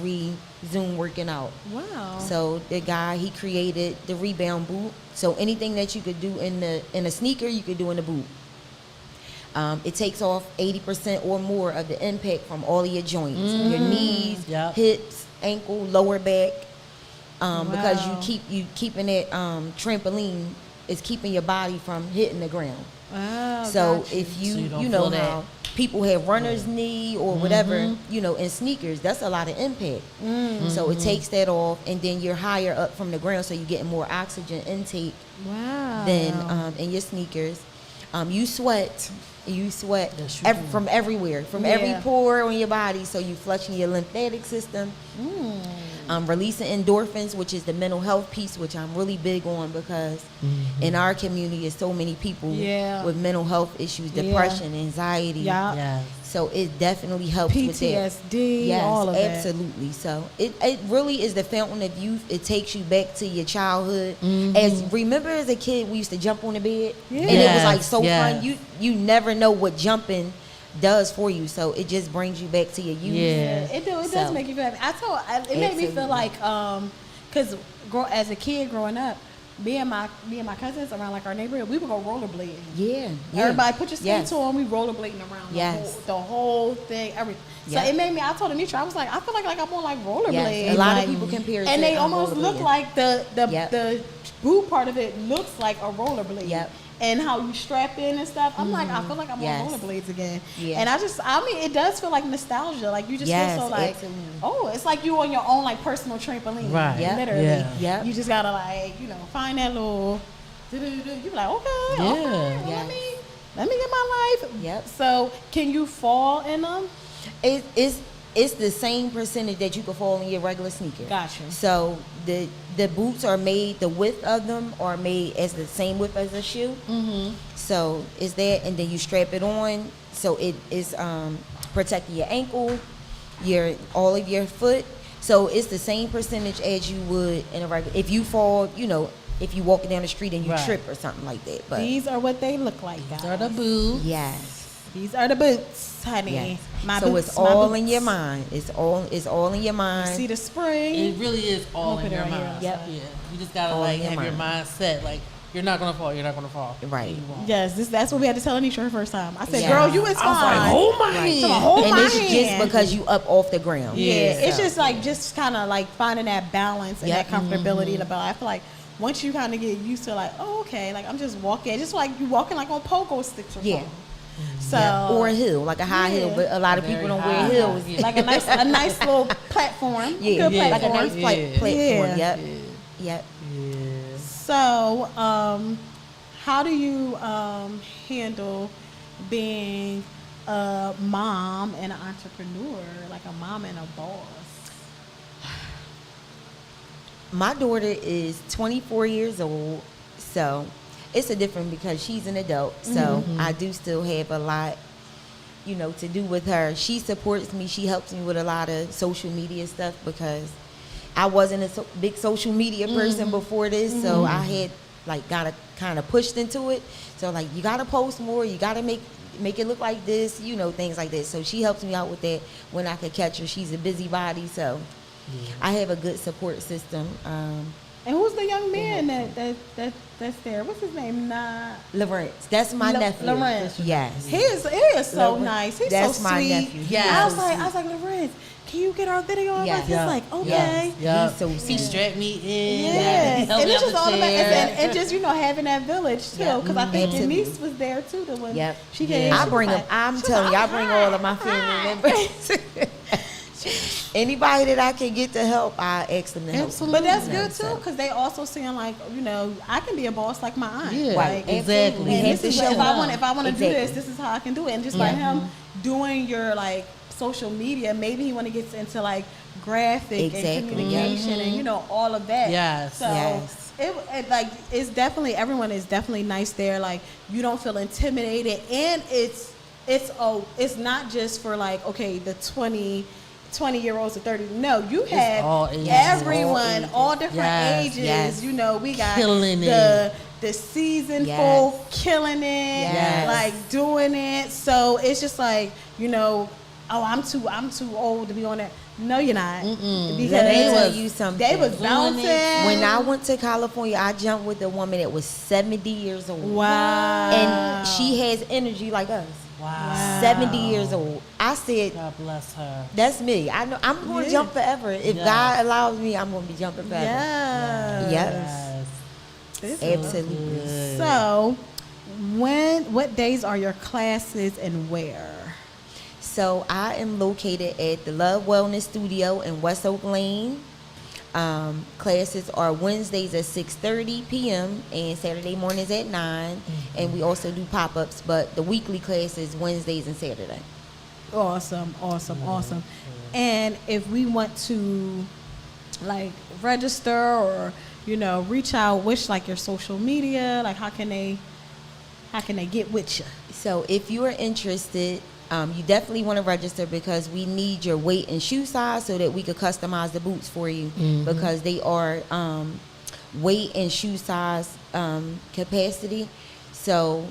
resume working out. Wow. So the guy, he created the rebound boot. So anything that you could do in a sneaker, you could do in a boot. It takes off 80% or more of the impact from all of your joints, your knees, Yep. hips, ankle, lower back, because you keeping it trampoline is keeping your body from hitting the ground. Wow, So got if So you you don't know feel that. how people have runner's knee or whatever, in sneakers, that's a lot of impact. So it takes that off, and then you're higher up from the ground, so you're getting more oxygen intake Wow. than in your sneakers. You sweat. Yes, you do. From everywhere, from every pore on your body. So you flushing your lymphatic system, releasing endorphins, which is the mental health piece, which I'm really big on because in our community, there's so many people with mental health issues, depression, anxiety. Yeah. Yes. So it definitely helps with that. PTSD, Yes, all of that. absolutely. So it really is the fountain of youth. It takes you back to your childhood. As remember as a kid, we used to jump on the bed, and it was like so fun. You never know what jumping does for you, so it just brings you back to your youth. It does make you feel happy. It made me feel like because as a kid growing up, me and my cousins around like our neighborhood, we would go rollerblading. Yeah. Everybody put your skates on, we rollerblading around the whole thing, everything. So it made me. I told Anitra, I was like, I feel like I'm on like rollerblades. A lot of people compare it and to they almost look like the boot part of it looks like a rollerblade. Yep. And how you strap in and stuff. I'm like, I feel like I'm on rollerblades again. Yeah. And I mean, it does feel like nostalgia. Like you just feel so like, it's like you on your own like personal trampoline. Right. Literally. Yeah. You just gotta like, find that little, you be like, okay. Let me get my life. Yep. So can you fall in them? It's the same percentage that you could fall in your regular sneaker. Gotcha. So the boots are made, the width of them are made as the same width as a shoe. So it's that, and then you strap it on, so it is protecting your ankle, all of your foot. So it's the same percentage as you would in a regular. If you fall, if you walking down the street and you trip or something like that. But these are what they look like, guys. These are the boots. Yes. These are the boots, honey. Yes. So it's all in your mind. It's all in your mind. You see the spring. It really is all in your mind. Yep. Yeah. You just gotta have your mind set. Like you're not gonna fall. You're not gonna fall. Right. Yes. That's what we had to tell Anisha her first time. I said, "Girl, you is fine." I was like, hold my hand. Hold and my it's hand. just because you up off the ground. Yeah. It's just like kind of like finding that balance and that comfortability. I feel like once you kind of get used to like, oh, okay, like I'm just walking, just like you walking like on pogo sticks or something. So or a hill, like a high hill, but a lot of people don't wear heels. Like a nice little platform. Yeah, good like a nice platform. Yep. So, how do you handle being a mom and an entrepreneur, like a mom and a boss? My daughter is 24 years old, so it's a different because she's an adult. So I do still have a lot, to do with her. She supports me. She helps me with a lot of social media stuff because I wasn't a big social media person before this. So I had got kind of pushed into it. So you got to post more. You got to make it look like this, things like that. So she helps me out with that when I could catch her. She's a busybody, so I have a good support system. And who's the young man that's there? What's his name? Lawrence. That's my nephew. Lawrence. Yes. He is so nice. He's that's so my sweet. nephew. Yeah. I was like, Lawrence, can you get our video on? Yes. He's like, okay. He's so sweet. He strapped me in. Yes. Helped And me it's out just the all about chair. and just having that village too. Because I think Denise was there too. The one she came. I bring them. I'm telling you, I bring all of my family members. Anybody that I can get to help, I ask them to help. Absolutely. But that's good too, because they also seeing like, I can be a boss like my aunt. Yeah, like, exactly. And Have this to is show if I up. want to do this is how I can do it. And just like him doing your like social media, maybe he want to get into like graphic and communication and all of that. Yes. So it like it's definitely, everyone is definitely nice there. Like you don't feel intimidated, and it's not just for like, okay, the 20-year-olds to 30. No, you have everyone, all different ages. Yes. We got Killing the seasoned folk killing it, like doing it. So it's just like, I'm too old to be on that. No, you're not. Because let me tell you something. They was bouncing. When I went to California, I jumped with a woman that was 70 years old. Wow. And she has energy like us. Wow. 70 years old. I said, God bless her. that's me. I know I'm going to jump forever. If God allows me, I'm going to be jumping forever. Yes. Absolutely. So, what days are your classes and where? So I am located at the Love Wellness Studio in West Oak Lane. Classes are Wednesdays at 6:30 p.m. and Saturday mornings at 9. And we also do pop-ups, but the weekly class is Wednesdays and Saturday. Awesome. And if we want to like register or reach out, which like your social media, like how can they get with you? So if you are interested, You definitely want to register because we need your weight and shoe size so that we could customize the boots for you because they are weight and shoe size capacity. So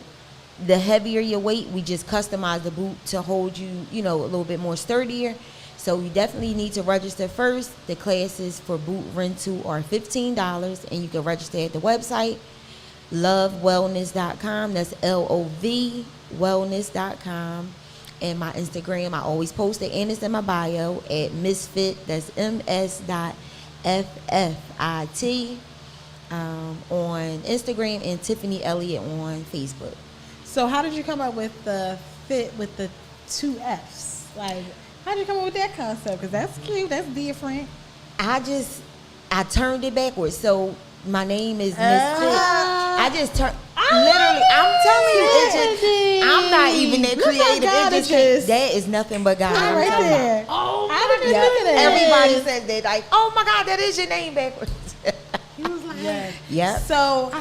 the heavier your weight, we just customize the boot to hold you, a little bit more sturdier. So you definitely need to register first. The classes for boot rental are $15, and you can register at the website lovewellness.com. That's LOV wellness.com. And my Instagram, I always post it, and it's in my bio at Misfit. That's MS.FFIT on Instagram, and Tiffany Elliott on Facebook. So how did you come up with the fit with the 2 Fs? Like, how did you come up with that concept? Because that's cute. That's different. I turned it backwards. So my name is Misfit. I just turned. Literally, I'm telling you, I'm not even that creative. It just, that is nothing but God. Right there. Oh, I didn't even look at that. Everybody said that, like, oh my God, that is your name backwards. He was like, Yep. So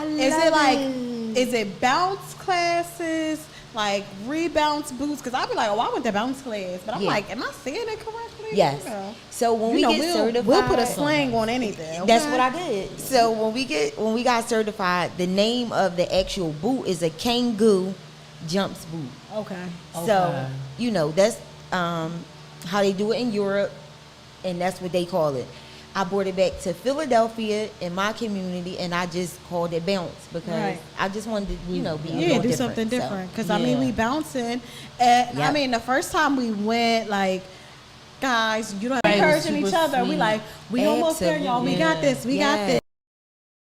is it bounce classes, like rebounce boots? Because I'll be like, oh, I went to bounce class, but I'm like, am I saying it correctly? Yes. So when we get certified, we'll put a slang on anything. That's what I did. So when we got certified, the name of the actual boot is a Kangoo jumps boot. Okay. So that's how they do it in Europe, and that's what they call it. I brought it back to Philadelphia in my community, and I just called it bounce because I just wanted to, be a little do something different. Because so. we bouncing, and I mean, the first time we went, like, guys, encouraging each other. We like, we almost there, y'all. We got this. We got this.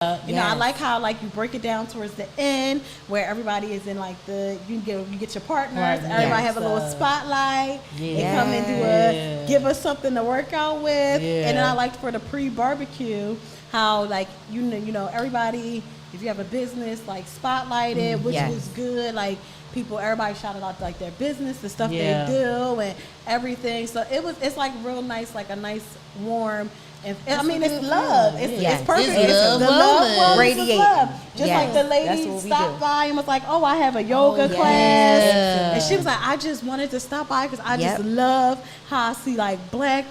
I like how you break it down towards the end where everybody is in like you get your partners. Everybody have a little spotlight. They come and give us something to work out with. And then I liked for the pre-barbecue how everybody, if you have a business, like spotlight it, which was good. Like everybody shouted out like their business, the stuff they do and everything. So it's like real nice, like a nice warm. I mean, it's love. It's perfect. It's the love radiate. Love. Just like the lady stopped by and was like, "Oh, I have a yoga class," and she was like, "I just wanted to stop by because I just love how I see like black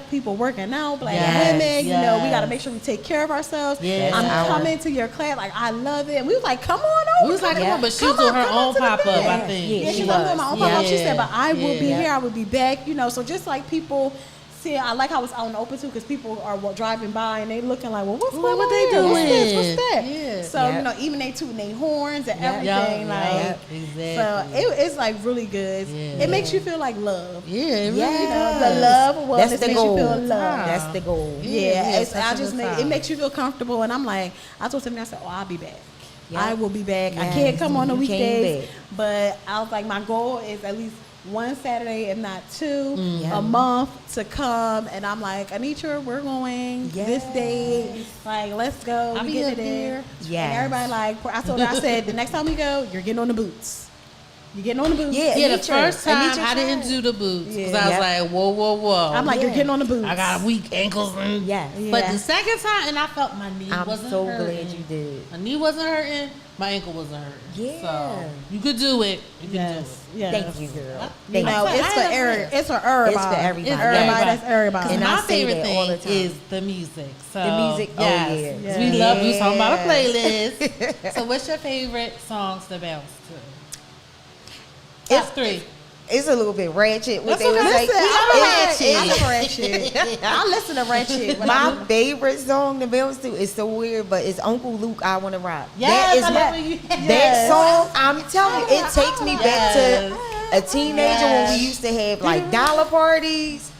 people working out, black women. We got to make sure we take care of ourselves. I'm coming to your class, like I love it." And we was like, "Come on over." We was like, "Come on," but she was doing her own pop up. I think. Yeah, she was doing my own pop up. She said, "But I will be here. I will be back." So just like people. See, I like how it's out in the open too, because people are driving by and they looking like, well, what's going on? What they doing? What's this? What's that? Yeah. So even they tooting their horns and everything, exactly. So it's like really good. It makes you feel like love. Yeah, it really the love of wellness makes you feel love. That's the goal. It makes you feel comfortable, and I'm like, I told Tiffany, I said, I'll be back. I will be back. I can't come on the weekdays, but I was like, my goal is at least one Saturday, if not 2, a month to come. And I'm like, Anitra, we're going this day. Like, let's go. I'll be get there. Yeah. And everybody I told her, I said, the next time we go, you're getting on the boots. You're getting on the boots. Yeah, the first time I didn't do the boots because I was like, whoa. I'm like, you're getting on the boots. I got weak ankles. And But the second time, and I felt my knee wasn't hurting. I'm so glad you did. My knee wasn't hurting. My ankle wasn't hurting. Yeah. So you could do it. You can do it. Yes. Thank you, girl. It's for everybody. It's for everybody. That's everybody. And I my say favorite that all the thing time. is the music. So The music, yes. We love you talking about a playlist. So what's your favorite songs to bounce to? Top 3. It's a little bit ratchet. What That's they was okay. like, I'm ratchet. I listen to ratchet. My favorite song to bounce to is so weird, but it's Uncle Luke, I Wanna Rock. Yes, that song, I'm telling you, it takes me back to a teenager when we used to have like dollar parties.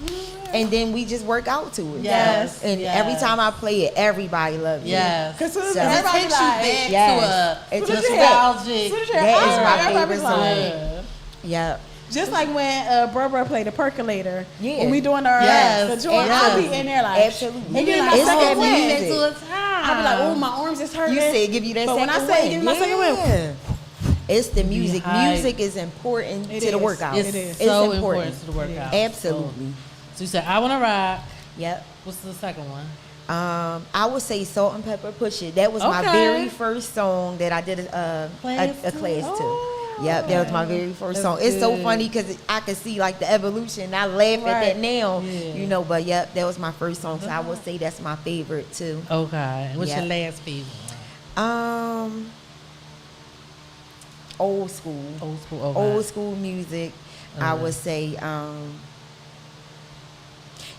And then we just work out to it. Yes. And every time I play it, everybody loves it. Yes. Because it takes you back to a nostalgic. That is my favorite song. Yeah. Just like when Bro played the percolator. Yeah. When we doing our the joint, I'll be in there like absolutely. And then my second win. I'll be like, oh, my arms is hurting. You said give you that but second when I say give me my second win. It's the music. Music is important to the workout. It's so important to the workout. Absolutely. So you said I Wanna Rock. Yep. What's the second one? I would say Salt and Pepper Push It. That was my very first song that I did a class to. Yep, that was my very first song. It's so funny because I can see like the evolution. I laugh at that now, you know. But yep, that was my first song, so I would say that's my favorite too. Okay, what's your last favorite? Old school. Okay. Old school music. I would say.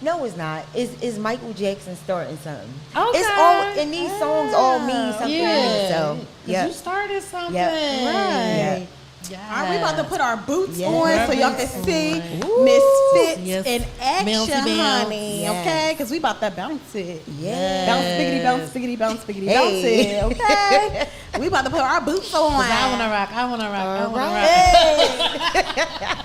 No, it's not. It's Michael Jackson starting something. Okay. It's all, and these songs all mean something to me. So, you started something. Yep. Right. Yes. All right, we about to put our boots Yes. on so y'all can see Misfits in action, honey. Yes. Okay, because we about to bounce it. Yes. Bounce, biggity, bounce, biggity, bounce, biggity, Hey. bounce it. Okay, we about to put our boots on. I wanna rock. I wanna rock. I wanna rock. Hey.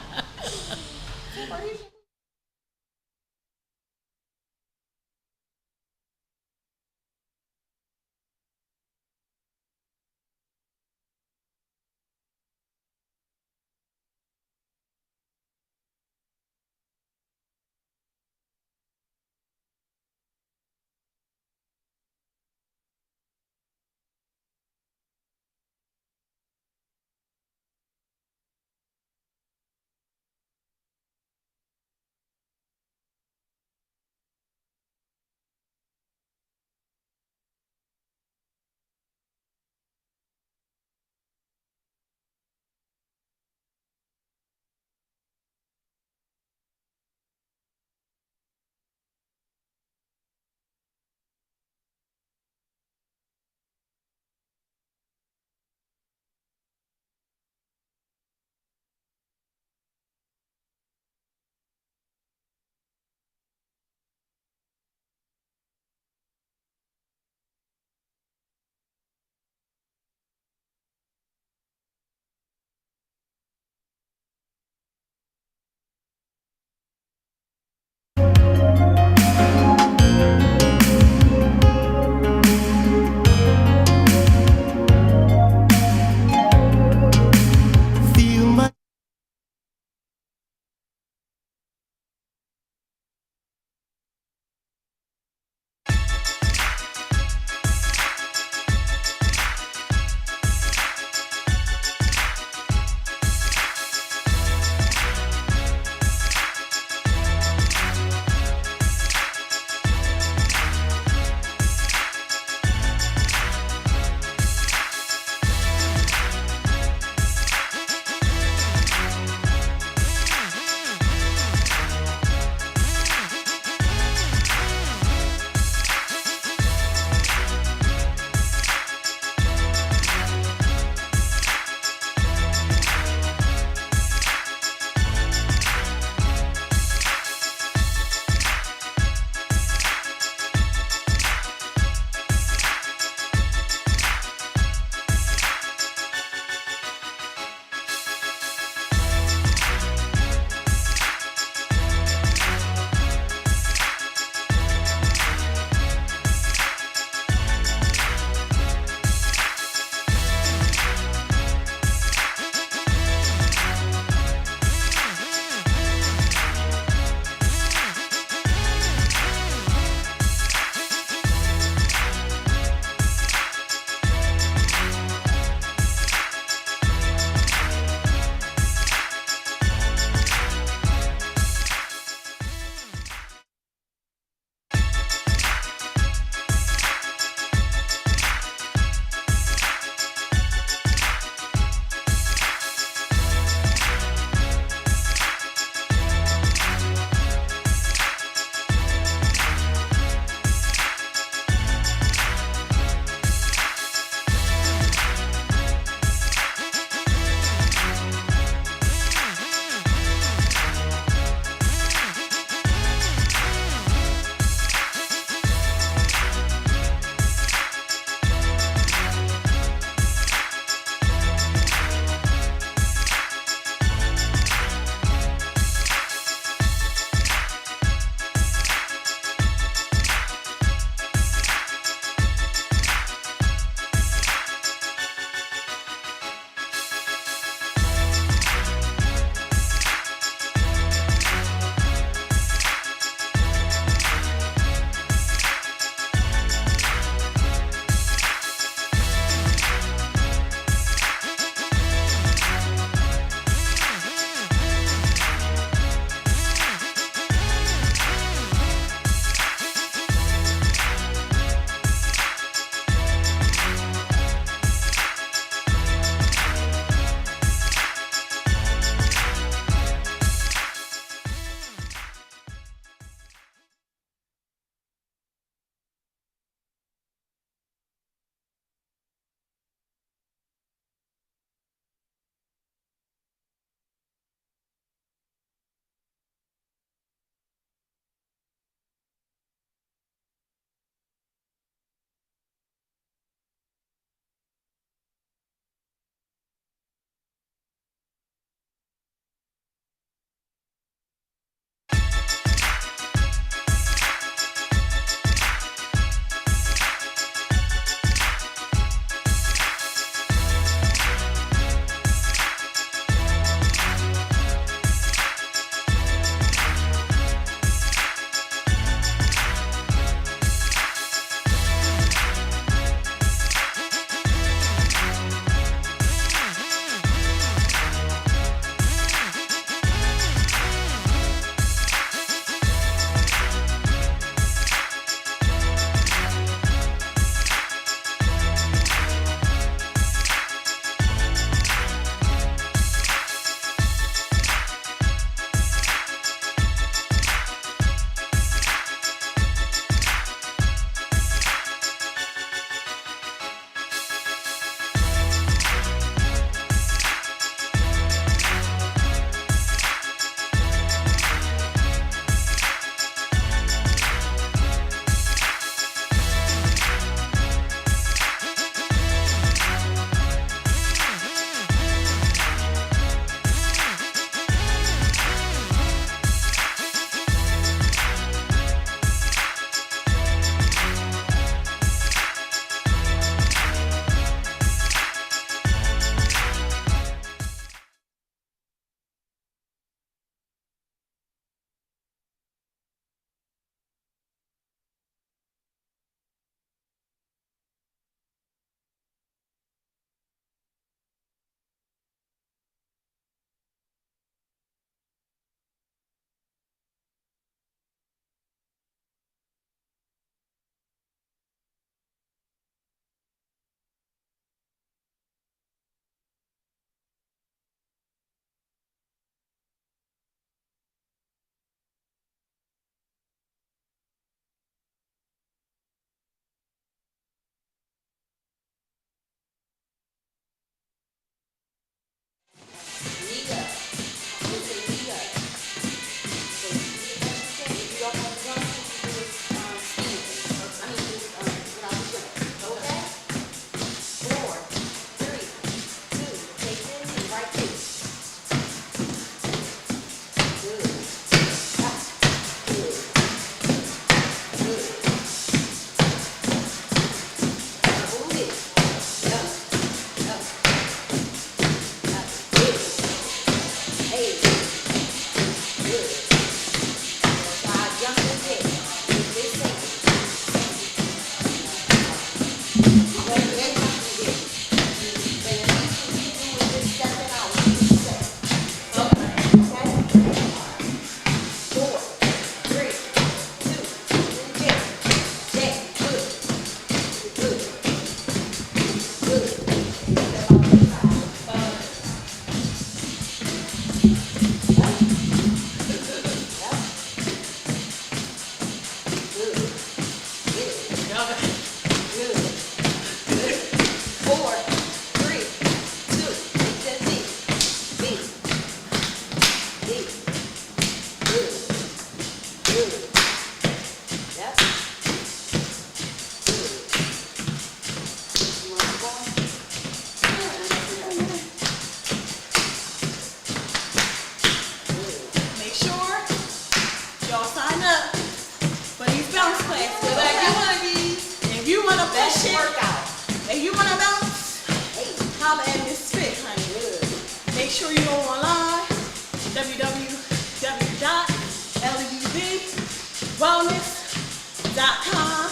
www.lubwellness.com.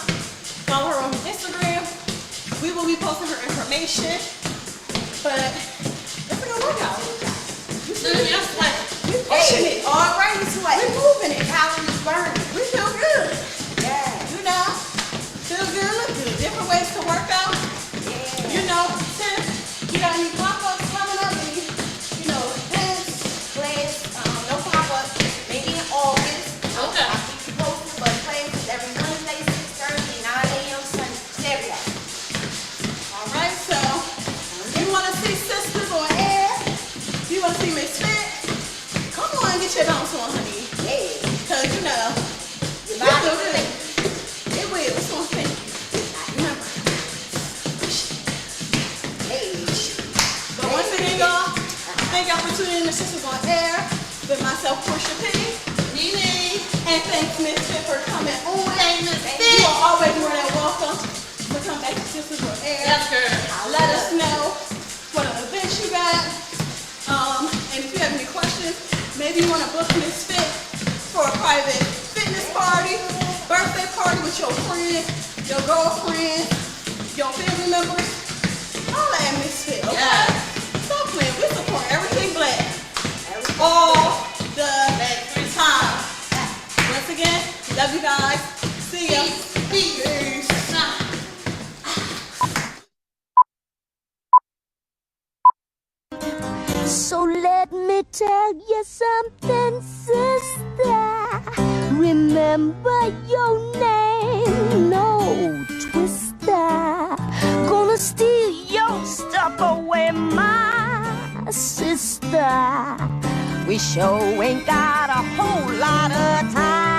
Follow her on Instagram. We will be posting her information. But it's a good workout. We pushing it already. We moving it. Calories burning. We feel good. Yeah. You know, feel good, look good. Different ways to work out. Yeah. You know, Tim, you got any pop-ups coming up? Any, Class, no pop-ups. Maybe in August. Okay. I'll keep you posted, but classes every Wednesday, 6:30, 9 a.m. Saturday. all right, so you want to see Sisters on Air? You want to see Miss Fit? Come on, get your bounce on, honey. Yeah. Because, you know, Your we body feel will good. thank It will. It's going to thank you. Remember. Hey. But once again, y'all, thank y'all for tuning in to Sisters on Air with myself, Portia P. Nene. And thanks, Miss Fit, for coming on. Hey, Miss And Fit. you are always more than welcome to come back to Sisters on Air. Yes, girl. Let us know what other events you got. And if you have any questions, maybe you want to book Miss Fit for a private fitness party, birthday party with your friends, your girlfriend, your family members. All at Miss Fit, okay? Yes. Stop playing. We support everything black. All the time. Once again, love you guys. See ya. Peace. So let me tell you something, sister. Remember your name, no twister. Gonna steal your stuff away, my sister. We sure ain't got a whole lot of time.